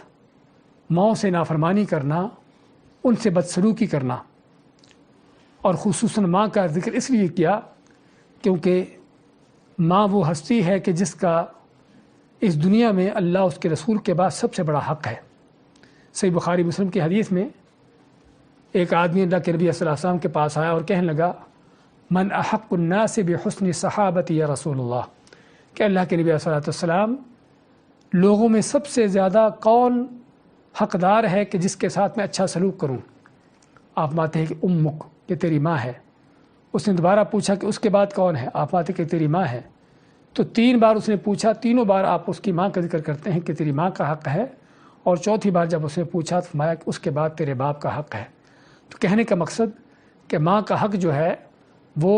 ماؤں سے نافرمانی کرنا، ان سے بدسلوکی کرنا، اور خصوصاً ماں کا ذکر اس لیے کیا کیونکہ ماں وہ ہستی ہے کہ جس کا اس دنیا میں اللہ اس کے رسول کے بعد سب سے بڑا حق ہے۔ صحیح بخاری مسلم کی حدیث میں ایک آدمی اللہ کے نبی صلی اللہ علیہ وسلم کے پاس آیا اور کہنے لگا من احق الناس بحسن صحابتی یا رسول اللہ، کہ اللہ کے نبی صلی اللہ علیہ وسلم لوگوں میں سب سے زیادہ کون حقدار ہے کہ جس کے ساتھ میں اچھا سلوک کروں؟ آپ ماتے ہیں کہ امک، کہ تیری ماں ہے۔ اس نے دوبارہ پوچھا کہ اس کے بعد کون ہے؟ آپ ماتے کہ تیری ماں ہے۔ تو 3 بار اس نے پوچھا، تینوں بار آپ اس کی ماں کا ذکر کرتے ہیں کہ تیری ماں کا حق ہے، اور چوتھی بار جب اس نے پوچھا تو فرمایا کہ اس کے بعد تیرے باپ کا حق ہے۔ تو کہنے کا مقصد کہ ماں کا حق جو ہے وہ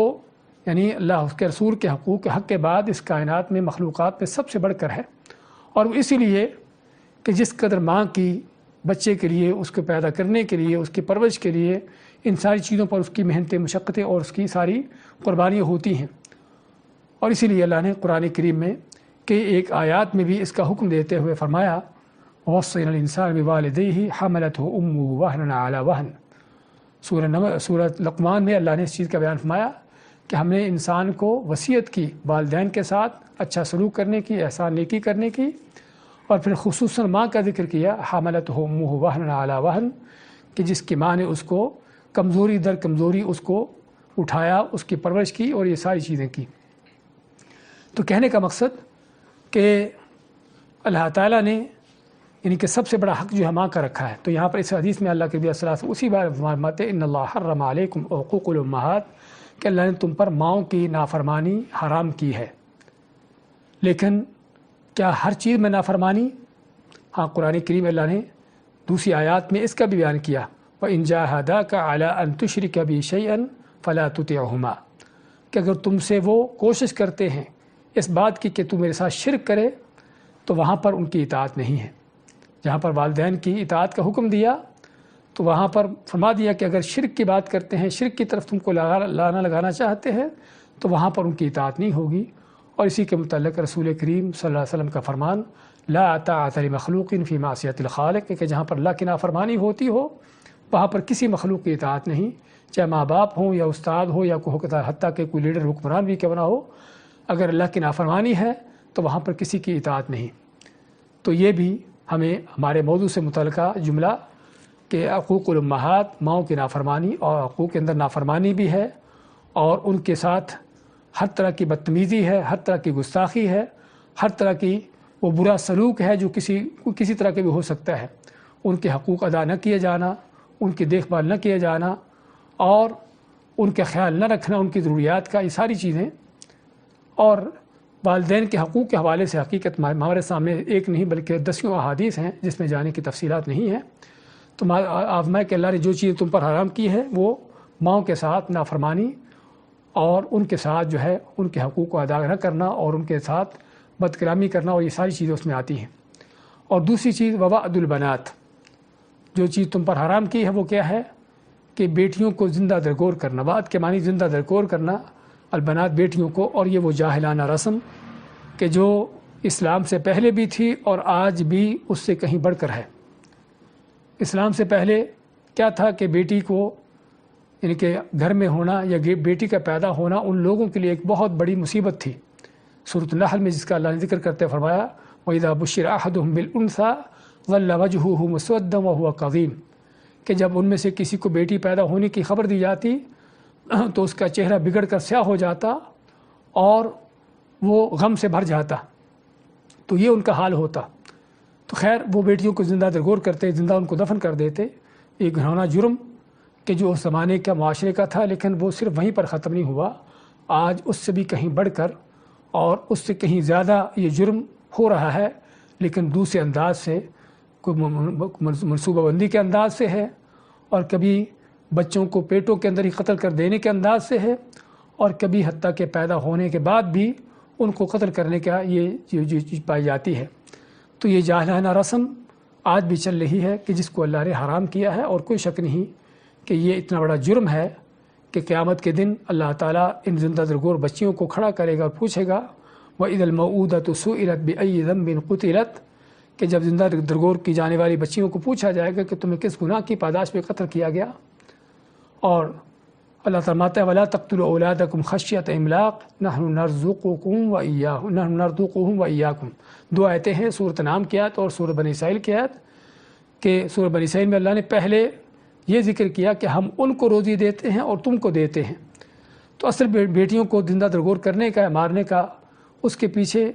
یعنی اللہ اس کے رسول کے حقوق کے حق کے بعد اس کائنات میں مخلوقات میں سب سے بڑھ کر ہے، اور وہ اسی لیے کہ جس قدر ماں کی بچے کے لیے، اس کو پیدا کرنے کے لیے، اس کی پرورش کے لیے ان ساری چیزوں پر اس کی محنتیں، مشقتیں اور اس کی ساری قربانیاں ہوتی ہیں، اور اسی لیے اللہ نے قرآن کریم میں کئی ایک آیات میں بھی اس کا حکم دیتے ہوئے فرمایا وَوَصَّيْنَا الْإِنسَانَ بِوَالِدَيْهِ حَمَلَتْهُ أُمُّهُ وَهْنًا عَلَى وَهْنٍ۔ سورہ لقمان میں اللہ نے اس چیز کا بیان فرمایا کہ ہم نے انسان کو وصیت کی والدین کے ساتھ اچھا سلوک کرنے کی، احسان نیکی کرنے کی، اور پھر خصوصاً ماں کا ذکر کیا حَمَلَتْهُ أُمُّهُ وَهْنًا عَلَى وَهْنٍ، کہ جس کی ماں نے اس کو کمزوری در کمزوری اس کو اٹھایا، اس کی پرورش کی اور یہ ساری چیزیں کی۔ تو کہنے کا مقصد کہ اللہ تعالیٰ نے یعنی کہ سب سے بڑا حق جو ہے ماں کا رکھا ہے۔ تو یہاں پر اس حدیث میں اللہ کے نبی صلی اللہ علیہ وسلم اسی بار فرماتے ان اللہ حرم علیکم عقوق الامہات، کہ اللہ نے تم پر ماؤں کی نافرمانی حرام کی ہے۔ لیکن کیا ہر چیز میں نافرمانی؟ ہاں، قرآن کریم اللہ نے دوسری آیات میں اس کا بھی بیان کیا وَإِن جَاهَدَاكَ عَلَىٰ أَن تُشْرِكَ بِي شَيْئًا فَلَا تُطِعْهُمَا، کہ اگر تم سے وہ کوشش کرتے ہیں اس بات کی کہ تو میرے ساتھ شرک کرے تو وہاں پر ان کی اطاعت نہیں ہے۔ جہاں پر والدین کی اطاعت کا حکم دیا تو وہاں پر فرما دیا کہ اگر شرک کی بات کرتے ہیں، شرک کی طرف تم کو لگانا چاہتے ہیں تو وہاں پر ان کی اطاعت نہیں ہوگی۔ اور اسی کے متعلق رسول کریم صلی اللہ علیہ وسلم کا فرمان لا طاعۃ لمخلوق فی معصیۃ الخالق، کہ جہاں پر اللہ کی نافرمانی ہوتی ہو وہاں پر کسی مخلوق کی اطاعت نہیں، چاہے ماں باپ ہوں یا استاد ہو یا کوئی حتیٰ کہ کوئی لیڈر حکمران بھی کیوں نہ ہو، اگر اللہ کی نافرمانی ہے تو وہاں پر کسی کی اطاعت نہیں۔ تو یہ بھی ہمیں ہمارے موضوع سے متعلقہ جملہ کہ حقوق الامہات، ماؤں کی نافرمانی، اور حقوق کے اندر نافرمانی بھی ہے، اور ان کے ساتھ ہر طرح کی بدتمیزی ہے، ہر طرح کی گستاخی ہے، ہر طرح کی وہ برا سلوک ہے جو کسی طرح کے بھی ہو سکتا ہے۔ ان کے حقوق ادا نہ کیے جانا، ان کی دیکھ بھال نہ کیے جانا، اور ان کا خیال نہ رکھنا، ان کی ضروریات کا، یہ ساری چیزیں۔ اور والدین کے حقوق کے حوالے سے حقیقت ہمارے سامنے ایک نہیں بلکہ 10 احادیث ہیں جس میں جانے کی تفصیلات نہیں ہیں۔ تو آزمائے کہ اللہ نے جو چیز تم پر حرام کی ہے وہ ماؤں کے ساتھ نافرمانی اور ان کے ساتھ جو ہے ان کے حقوق کو ادا نہ کرنا اور ان کے ساتھ بد کلامی کرنا، اور یہ ساری چیزیں اس میں آتی ہیں۔ اور دوسری چیز ووعد البنات، جو چیز تم پر حرام کی ہے وہ کیا ہے کہ بیٹیوں کو زندہ درگور کرنا۔ وعد کے معنی زندہ درگور کرنا، البنات بیٹیوں کو، اور یہ وہ جاہلانہ رسم کہ جو اسلام سے پہلے بھی تھی اور آج بھی اس سے کہیں بڑھ کر ہے۔ اسلام سے پہلے کیا تھا کہ بیٹی کو یعنی کہ گھر میں ہونا یا بیٹی کا پیدا ہونا ان لوگوں کے لیے ایک بہت بڑی مصیبت تھی۔ سورۃ النحل میں جس کا اللہ نے ذکر کرتے فرمایا وَإِذَا بُشِّرَ أَحَدُهُم بِالْأُنثَىٰ ظل وجهه مسودا وهو قضیم، کہ جب ان میں سے کسی کو بیٹی پیدا ہونے کی خبر دی جاتی تو اس کا چہرہ بگڑ کر سیاہ ہو جاتا اور وہ غم سے بھر جاتا، تو یہ ان کا حال ہوتا۔ تو خیر وہ بیٹیوں کو زندہ درگور کرتے، زندہ ان کو دفن کر دیتے، ایک گھناؤنا جرم کہ جو اس زمانے کا معاشرے کا تھا، لیکن وہ صرف وہیں پر ختم نہیں ہوا، آج اس سے بھی کہیں بڑھ کر اور اس سے کہیں زیادہ یہ جرم ہو رہا ہے، لیکن دوسرے انداز سے، کوئی منصوبہ بندی کے انداز سے ہے، اور کبھی بچوں کو پیٹوں کے اندر ہی قتل کر دینے کے انداز سے ہے، اور کبھی حتیٰ کہ پیدا ہونے کے بعد بھی ان کو قتل کرنے کا یہ چیز پائی جاتی ہے۔ تو یہ جاہلانہ رسم آج بھی چل رہی ہے کہ جس کو اللہ نے حرام کیا ہے، اور کوئی شک نہیں کہ یہ اتنا بڑا جرم ہے کہ قیامت کے دن اللہ تعالیٰ ان زندہ درگور بچیوں کو کھڑا کرے گا اور پوچھے گا وَإِذَا الْمَوْءُودَةُ سُئِلَتْ بِأَيِّ ذَنبٍ قُتِلَتْ، کہ جب زندہ درگور کی جانے والی بچیوں کو پوچھا جائے گا کہ تمہیں کس گناہ کی پاداش پہ قتل کیا گیا، اور اللہ فرماتا ہے وَلَا تَقْتُلُوا أَوْلَادَكُمْ خَشْيَةَ إِمْلَاقٍ نَحْنُ نَرْزُقُهُمْ وَإِيَّاكُمْ۔ دو آیتیں ہیں، سورۃ انعام کی آیت اور سورۃ بنی اسرائیل کی آیت، کہ سورۃ بنی اسرائیل میں اللہ نے پہلے یہ ذکر کیا کہ ہم ان کو روزی دیتے ہیں اور تم کو دیتے ہیں۔ تو اصل بیٹیوں کو زندہ درگور کرنے کا، مارنے کا، اس کے پیچھے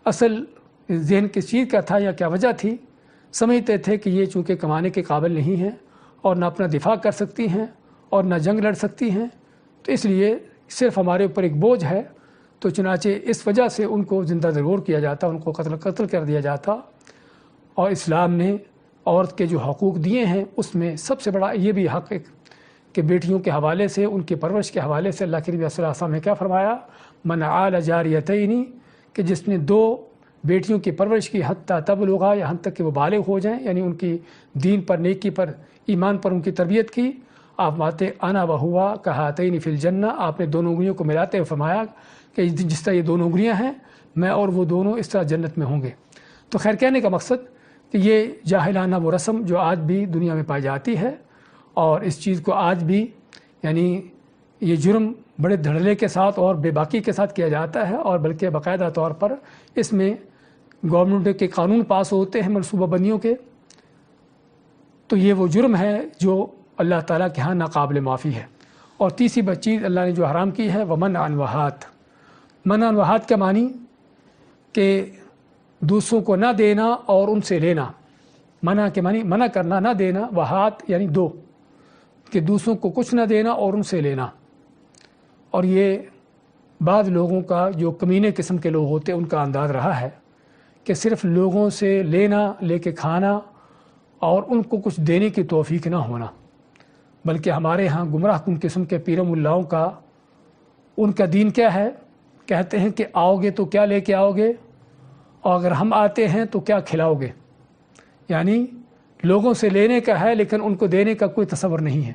اصل ذہن کس چیز کا تھا یا کیا وجہ تھی؟ سمجھتے تھے کہ یہ چونکہ کمانے کے قابل نہیں ہیں اور نہ اپنا دفاع کر سکتی ہیں اور نہ جنگ لڑ سکتی ہیں، تو اس لیے صرف ہمارے اوپر ایک بوجھ ہے، تو چنانچہ اس وجہ سے ان کو زندہ درگور کیا جاتا، ان کو قتل کر دیا جاتا۔ اور اسلام نے عورت کے جو حقوق دیے ہیں اس میں سب سے بڑا یہ بھی حق ہے کہ بیٹیوں کے حوالے سے، ان کی پرورش کے حوالے سے اللہ کے نبی صلی اللہ علیہ وسلم نے کیا فرمایا؟ من عال جاریتین، کہ جس نے دو بیٹیوں کی پرورش کی حتیٰ تبلغا، یہاں تک کہ وہ بالغ ہو جائیں، یعنی ان کی دین پر، نیکی پر، ایمان پر ان کی تربیت کی۔ آپ ماتے انا وہوا کہاتین فی الجنہ، آپ نے دونوں انگلیوں کو ملاتے ہوئے فرمایا کہ جس طرح یہ دونوں انگلیاں ہیں، میں اور وہ دونوں اس طرح جنت میں ہوں گے۔ تو خیر کہنے کا مقصد کہ یہ جاہلانہ وہ رسم جو آج بھی دنیا میں پائی جاتی ہے، اور اس چیز کو آج بھی یعنی یہ جرم بڑے دھڑلے کے ساتھ اور بے باکی کے ساتھ کیا جاتا ہے، اور بلکہ باقاعدہ طور پر اس میں گورنمنٹ کے قانون پاس ہوتے ہیں منصوبہ بندیوں کے، تو یہ وہ جرم ہے جو اللہ تعالیٰ کے ہاں ناقابل معافی ہے۔ اور تیسری چیز اللہ نے جو حرام کی ہے ومنع وہات۔ منع وہات کا معنی کہ دوسروں کو نہ دینا اور ان سے لینا۔ منع کے معنی منع کرنا، نہ دینا، وہات یعنی دو، کہ دوسروں کو کچھ نہ دینا اور ان سے لینا۔ اور یہ بعض لوگوں کا، جو کمینے قسم کے لوگ ہوتے ہیں، ان کا انداز رہا ہے کہ صرف لوگوں سے لینا، لے کے کھانا، اور ان کو کچھ دینے کی توفیق نہ ہونا۔ بلکہ ہمارے ہاں گمراہ کن قسم کے پیر ملاؤں کا، ان کا دین کیا ہے؟ کہتے ہیں کہ آؤ گے تو کیا لے کے آؤ گے، اور اگر ہم آتے ہیں تو کیا کھلاؤ گے؟ یعنی لوگوں سے لینے کا ہے لیکن ان کو دینے کا کوئی تصور نہیں ہے۔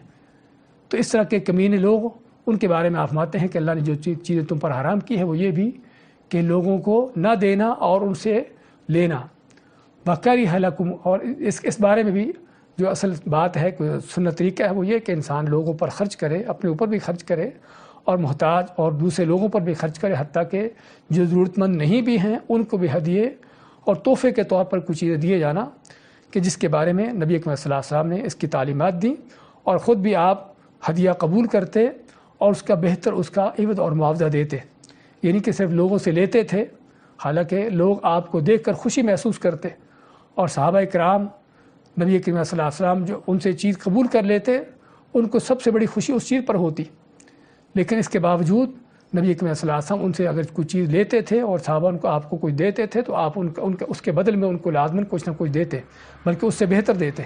تو اس طرح کے کمینے لوگ، ان کے بارے میں آفرماتے ہیں کہ اللہ نے جو چیزیں تم پر حرام کی ہے وہ یہ بھی کہ لوگوں کو نہ دینا اور ان سے لینا۔ وَكَرِهَ لَكُمْ، اور اس بارے میں بھی جو اصل بات ہے، کوئی سنت طریقہ ہے، وہ یہ کہ انسان لوگوں پر خرچ کرے، اپنے اوپر بھی خرچ کرے اور محتاج اور دوسرے لوگوں پر بھی خرچ کرے، حتیٰ کہ جو ضرورت مند نہیں بھی ہیں ان کو بھی ہدیے اور تحفے کے طور پر کچھ چیزیں دیے جانا، کہ جس کے بارے میں نبی اکرم صلی اللہ علیہ وسلم نے اس کی تعلیمات دی، اور خود بھی آپ ہدیہ قبول کرتے اور اس کا بہتر، اس کا عوض اور معاوضہ دیتے، یعنی کہ صرف لوگوں سے لیتے تھے، حالانکہ لوگ آپ کو دیکھ کر خوشی محسوس کرتے، اور صحابہ کرام نبی کریم صلی اللہ علیہ وسلم جو ان سے چیز قبول کر لیتے، ان کو سب سے بڑی خوشی اس چیز پر ہوتی، لیکن اس کے باوجود نبی کریم صلی اللہ علیہ وسلم ان سے اگر کوئی چیز لیتے تھے اور صحابہ ان کو آپ کو کچھ دیتے تھے تو آپ ان کا اس کے بدل میں ان کو لازماً کچھ نہ کچھ دیتے، بلکہ اس سے بہتر دیتے۔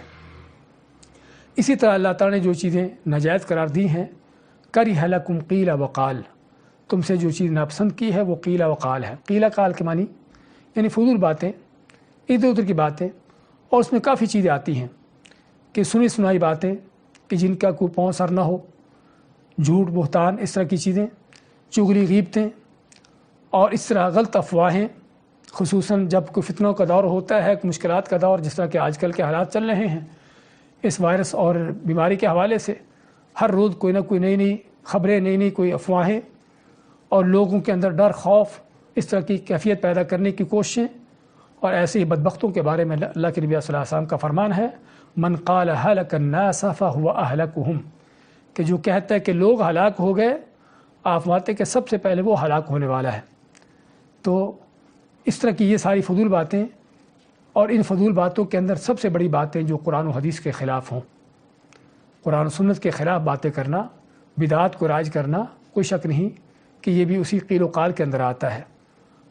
اسی طرح اللہ تعالیٰ نے جو چیزیں ناجائز قرار دی ہیں، کَرِهَ لَكُمْ قِیلَ وَقَالَ، تم سے جو چیز ناپسند کی ہے وہ قیل وقال ہے۔ قیل قال کے معنی یعنی فضول باتیں، ادھر ادھر کی باتیں، اور اس میں کافی چیزیں آتی ہیں کہ سنی سنائی باتیں کہ جن کا کوئی پاؤں سر نہ ہو، جھوٹ، بہتان، اس طرح کی چیزیں، چغلی، غیبتیں، اور اس طرح غلط افواہیں، خصوصاً جب کوئی فتنوں کا دور ہوتا ہے، مشکلات کا دور، جس طرح کہ آج کل کے حالات چل رہے ہیں اس وائرس اور بیماری کے حوالے سے، ہر روز کوئی نہ کوئی نئی نئی خبریں، نئی نئی کوئی افواہیں، اور لوگوں کے اندر ڈر، خوف، اس طرح کی کیفیت پیدا کرنے کی کوششیں، اور ایسے ہی بدبختوں کے بارے میں اللہ کے نبی صلی اللہ علیہ وسلم کا فرمان ہے من قال هلك الناس فهو اهلكهم، کہ جو کہتا ہے کہ لوگ ہلاک ہو گئے، آپ فرماتے ہیں کہ سب سے پہلے وہ ہلاک ہونے والا ہے۔ تو اس طرح کی یہ ساری فضول باتیں، اور ان فضول باتوں کے اندر سب سے بڑی باتیں جو قرآن و حدیث کے خلاف ہوں، قرآن و سنت کے خلاف باتیں کرنا، بدعات کو رائج کرنا، کوئی شک نہیں کہ یہ بھی اسی قیل و قال کے اندر آتا ہے۔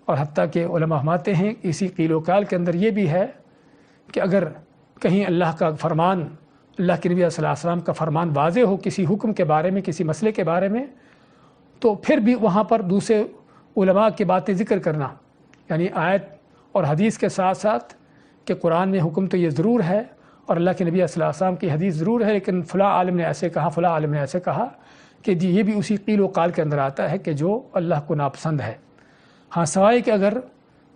اور حتیٰ کہ علماء فرماتے ہیں اسی قیل و قال کے اندر یہ بھی ہے کہ اگر کہیں اللہ کا فرمان، اللہ کے نبی صلی اللہ علیہ وسلم کا فرمان واضح ہو کسی حکم کے بارے میں، کسی مسئلے کے بارے میں، تو پھر بھی وہاں پر دوسرے علماء کی باتیں ذکر کرنا، یعنی آیت اور حدیث کے ساتھ ساتھ کہ قرآن میں حکم تو یہ ضرور ہے اور اللہ کے نبی صلی اللہ علیہ وسلم کی حدیث ضرور ہے، لیکن فلاں عالم نے ایسے کہا، فلاں عالم نے ایسے کہا، کہ جی یہ بھی اسی قیل و قال کے اندر آتا ہے کہ جو اللہ کو ناپسند ہے۔ ہاں سوائے کہ اگر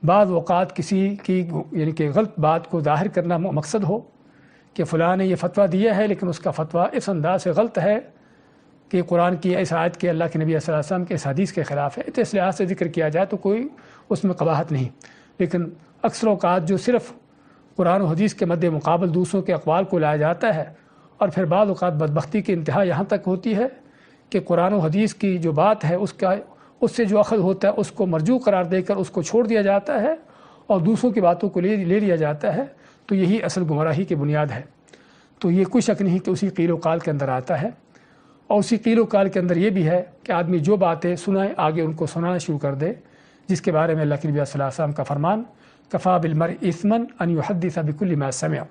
بعض اوقات کسی کی یعنی کہ غلط بات کو ظاہر کرنا مقصد ہو کہ فلاں نے یہ فتویٰ دیا ہے لیکن اس کا فتویٰ اس انداز سے غلط ہے کہ قرآن کی اس آیت کے، اللہ کے نبی صلی اللہ علیہ وسلم کے اس حدیث کے خلاف ہے، تو اس لحاظ سے ذکر کیا جائے تو کوئی اس میں قباحت نہیں۔ لیکن اکثر اوقات جو صرف قرآن و حدیث کے مد مقابل دوسروں کے اقوال کو لایا جاتا ہے، اور پھر بعض اوقات بدبختی کی انتہا یہاں تک ہوتی ہے کہ قرآن و حدیث کی جو بات ہے اس سے جو اخذ ہوتا ہے اس کو مرجوع قرار دے کر اس کو چھوڑ دیا جاتا ہے اور دوسروں کی باتوں کو لے لیا جاتا ہے، تو یہی اصل گمراہی کی بنیاد ہے۔ تو یہ کوئی شک نہیں کہ اسی قیل و قال کے اندر آتا ہے، اور اسی قیل و قال کے اندر یہ بھی ہے کہ آدمی جو باتیں سنائے آگے ان کو سنانا شروع کر دے، جس کے بارے میں اللہ کے نبی صلی اللہ علیہ وسلم کا فرمان کفا بالمرء اثما ان یحدث بکل ما سمع،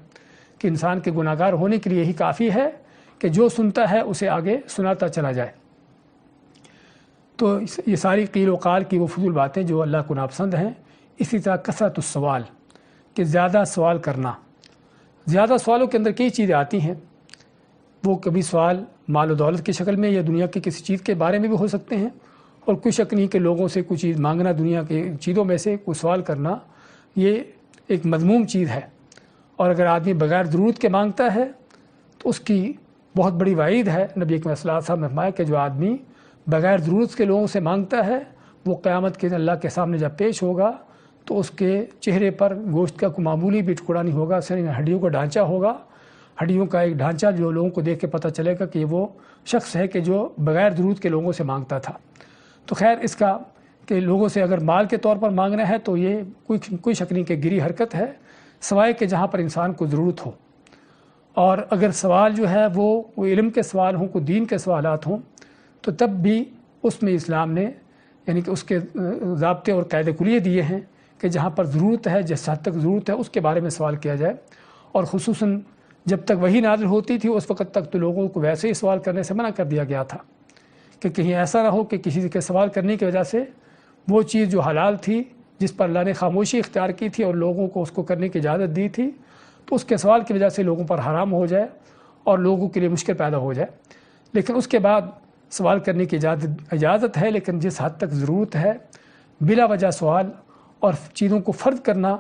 کہ انسان کے گناہ گار ہونے کے لیے یہی کافی ہے کہ جو سنتا ہے اسے آگے سناتا چلا جائے۔ تو یہ ساری قیل و قال کی وہ فضول باتیں جو اللہ کو ناپسند ہیں۔ اسی طرح کثرت السوال، کہ زیادہ سوال کرنا، زیادہ سوالوں کے اندر کئی چیزیں آتی ہیں، وہ کبھی سوال مال و دولت کی شکل میں یا دنیا کی کسی چیز کے بارے میں بھی ہو سکتے ہیں، اور کوئی شک نہیں کہ لوگوں سے کوئی چیز مانگنا، دنیا کی چیزوں میں سے کوئی سوال کرنا، یہ ایک مذموم چیز ہے، اور اگر آدمی بغیر ضرورت کے مانگتا ہے تو اس کی بہت بڑی وعید ہے۔ نبی اکرم صلی اللہ علیہ وسلم نے فرمایا کہ جو آدمی بغیر ضرورت کے لوگوں سے مانگتا ہے وہ قیامت کے دن اللہ کے سامنے جب پیش ہوگا تو اس کے چہرے پر گوشت کا کوئی معمولی بھی ٹکڑا نہیں ہوگا، صرف ہڈیوں کا ڈھانچہ ہوگا، ہڈیوں کا ایک ڈھانچہ جو لوگوں کو دیکھ کے پتہ چلے گا کہ یہ وہ شخص ہے کہ جو بغیر ضرورت کے لوگوں سے مانگتا تھا۔ تو خیر اس کا کہ لوگوں سے اگر مال کے طور پر مانگنا ہے تو یہ کوئی شک نہیں کہ گری حرکت ہے، سوائے کہ جہاں پر انسان کو ضرورت ہو، اور اگر سوال جو ہے وہ علم کے سوال ہوں، کوئی دین کے سوالات ہوں، تو تب بھی اس میں اسلام نے یعنی کہ اس کے ضابطے اور قاعدے کلیے دیے ہیں کہ جہاں پر ضرورت ہے، جس حد تک ضرورت ہے اس کے بارے میں سوال کیا جائے، اور خصوصاً جب تک وحی نازل ہوتی تھی اس وقت تک تو لوگوں کو ویسے ہی سوال کرنے سے منع کر دیا گیا تھا کہ کہیں ایسا نہ ہو کہ کسی کے سوال کرنے کی وجہ سے وہ چیز جو حلال تھی، جس پر اللہ نے خاموشی اختیار کی تھی اور لوگوں کو اس کو کرنے کی اجازت دی تھی، تو اس کے سوال کی وجہ سے لوگوں پر حرام ہو جائے اور لوگوں کے لیے مشکل پیدا ہو جائے۔ لیکن اس کے بعد سوال کرنے کی اجازت ہے، لیکن جس حد تک ضرورت ہے بلا وجہ سوال اور چیزوں کو فرض کرنا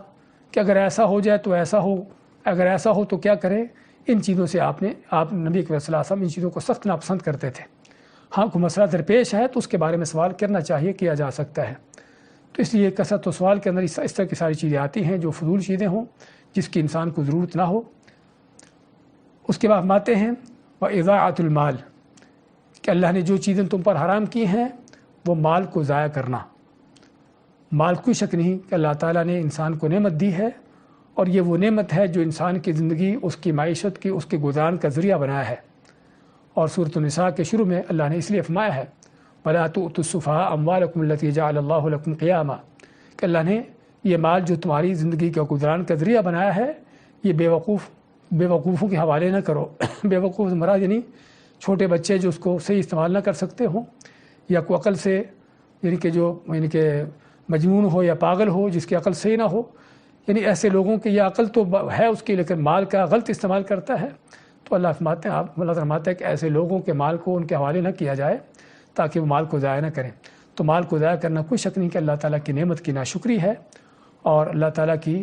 کہ اگر ایسا ہو جائے تو ایسا ہو، اگر ایسا ہو تو کیا کریں، ان چیزوں سے آپ نبی صلی اللہ علیہ وسلم ان چیزوں کو سخت ناپسند کرتے تھے۔ ہاں کوئی مسئلہ درپیش ہے تو اس کے بارے میں سوال کرنا چاہیے، کیا جا سکتا ہے۔ تو اس لیے کثرت و سوال کے اندر اس طرح کی ساری چیزیں آتی ہیں جو فضول چیزیں ہوں، جس کی انسان کو ضرورت نہ ہو۔ اس کے بعد ہم آتے ہیں وَإِضَاعَةُ الْمَالِ، کہ اللہ نے جو چیزیں تم پر حرام کی ہیں وہ مال کو ضائع کرنا۔ مال کوئی شک نہیں کہ اللہ تعالیٰ نے انسان کو نعمت دی ہے، اور یہ وہ نعمت ہے جو انسان کی زندگی، اس کی معیشت کی، اس کے گزارن کا ذریعہ بنایا ہے۔ اور سورۃ النساء کے شروع میں اللہ نے اس لیے فرمایا ہے وَلَا تُؤْتُوا السُّفَهَاءَ أَمْوَالَكُمُ الَّتِي جَعَلَ اللَّهُ لَكُمْ قِيَامًا، کہ اللہ نے یہ مال جو تمہاری زندگی کا گزارن کا ذریعہ بنایا ہے، یہ بے وقوفوں کے حوالے نہ کرو۔ بے وقوف مراد یعنی چھوٹے بچے جو اس کو صحیح استعمال نہ کر سکتے ہوں، یا کوئی عقل سے یعنی کہ مجنون ہو یا پاگل ہو جس کی عقل صحیح نہ ہو، یعنی ایسے لوگوں کی یہ عقل تو ہے اس کی لیکن مال کا غلط استعمال کرتا ہے، تو اللہ فرماتے ہیں کہ ایسے لوگوں کے مال کو ان کے حوالے نہ کیا جائے تاکہ وہ مال کو ضائع نہ کریں۔ تو مال کو ضائع کرنا کوئی شک نہیں کہ اللہ تعالیٰ کی نعمت کی ناشکری ہے، اور اللہ تعالیٰ کی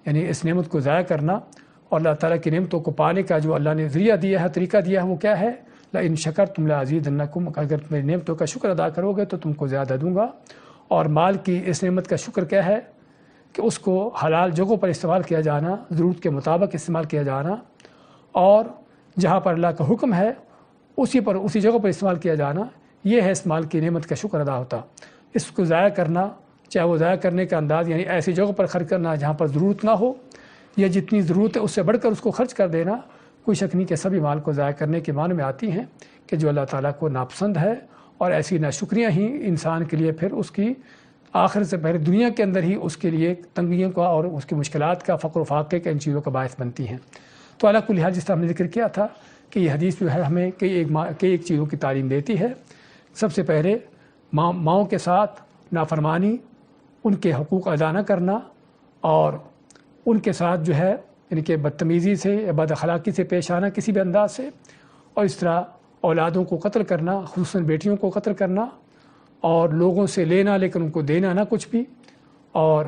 یعنی اس نعمت کو ضائع کرنا اور اللہ تعالیٰ کی نعمتوں کو پانے کا جو اللہ نے ذریعہ دیا ہے، طریقہ دیا ہے، وہ کیا ہے؟ لَإِن شَكَرْتُمْ لَأَزِيدَنَّكُمْ، اگر میری نعمتوں کا شکر ادا کرو گے تو تم کو زیادہ دوں گا۔ اور مال کی اس نعمت کا شکر کیا ہے کہ اس کو حلال جگہوں پر استعمال کیا جانا، ضرورت کے مطابق استعمال کیا جانا، اور جہاں پر اللہ کا حکم ہے اسی جگہ پر استعمال کیا جانا، یہ ہے اس مال کی نعمت کا شکر ادا ہوتا۔ اس کو ضائع کرنا، چاہے وہ ضائع کرنے کا انداز یعنی ایسی جگہوں پر خرچ کرنا جہاں پر ضرورت نہ ہو، یا جتنی ضرورت ہے اس سے بڑھ کر اس کو خرچ کر دینا، کوئی شک نہیں کہ سبھی مال کو ضائع کرنے کے معنی میں آتی ہیں کہ جو اللہ تعالیٰ کو ناپسند ہے، اور ایسی ناشکریاں ہی انسان کے لیے پھر اس کی آخرت سے پہلے دنیا کے اندر ہی اس کے لیے تنگیوں کا اور اس کی مشکلات کا، فقر و فاقے کا، ان چیزوں کا باعث بنتی ہیں۔ تو علی کل حال جس طرح ہم نے ذکر کیا تھا کہ یہ حدیث جو ہے ہمیں کئی ایک چیزوں کی تعلیم دیتی ہے۔ سب سے پہلے ماؤں کے ساتھ نافرمانی، ان کے حقوق ادا نہ کرنا، اور ان کے ساتھ جو ہے یعنی کہ بدتمیزی سے یا بد اخلاقی سے پیش آنا کسی بھی انداز سے، اور اس طرح اولادوں کو قتل کرنا، خصوصاً بیٹیوں کو قتل کرنا، اور لوگوں سے لینا لیکن ان کو دینا نہ کچھ بھی، اور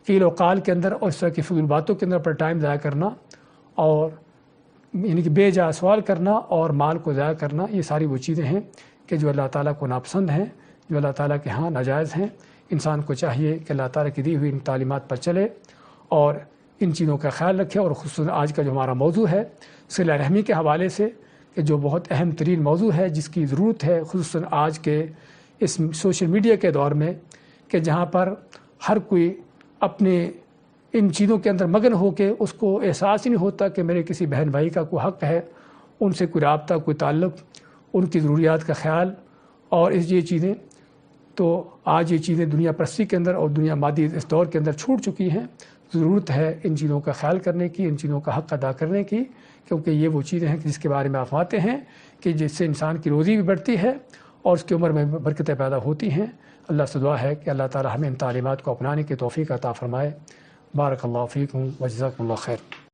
قیل و قال کے اندر اور اس طرح کی فضول باتوں کے اندر پر ٹائم ضائع کرنا، اور یعنی کہ بے جا سوال کرنا اور مال کو ضائع کرنا، یہ ساری وہ چیزیں ہیں کہ جو اللہ تعالیٰ کو ناپسند ہیں، جو اللہ تعالیٰ کے ہاں ناجائز ہیں۔ انسان کو چاہیے کہ اللہ تعالیٰ کی دی ہوئی ان تعلیمات پر چلے اور ان چیزوں کا خیال رکھے، اور خصوصاً آج کا جو ہمارا موضوع ہے صلہ رحمی کے حوالے سے، کہ جو بہت اہم ترین موضوع ہے، جس کی ضرورت ہے خصوصاً آج کے اس سوشل میڈیا کے دور میں، کہ جہاں پر ہر کوئی اپنے ان چیزوں کے اندر مگن ہو کے اس کو احساس ہی نہیں ہوتا کہ میرے کسی بہن بھائی کا کوئی حق ہے، ان سے کوئی رابطہ، کوئی تعلق، ان کی ضروریات کا خیال، اور یہ چیزیں تو آج یہ چیزیں دنیا پرستی کے اندر اور دنیا مادی اس دور کے اندر چھوٹ چکی ہیں۔ ضرورت ہے ان چیزوں کا خیال کرنے کی، ان چیزوں کا حق ادا کرنے کی، کیونکہ یہ وہ چیزیں ہیں جس کے بارے میں فرماتے ہیں کہ جس سے انسان کی روزی بھی بڑھتی ہے اور اس کی عمر میں برکتیں پیدا ہوتی ہیں۔ اللہ سے دعا ہے کہ اللہ تعالی ہمیں ان تعلیمات کو اپنانے کی توفیق عطا فرمائے۔ بارک اللہ فیکم و جزاکم اللہ خیر۔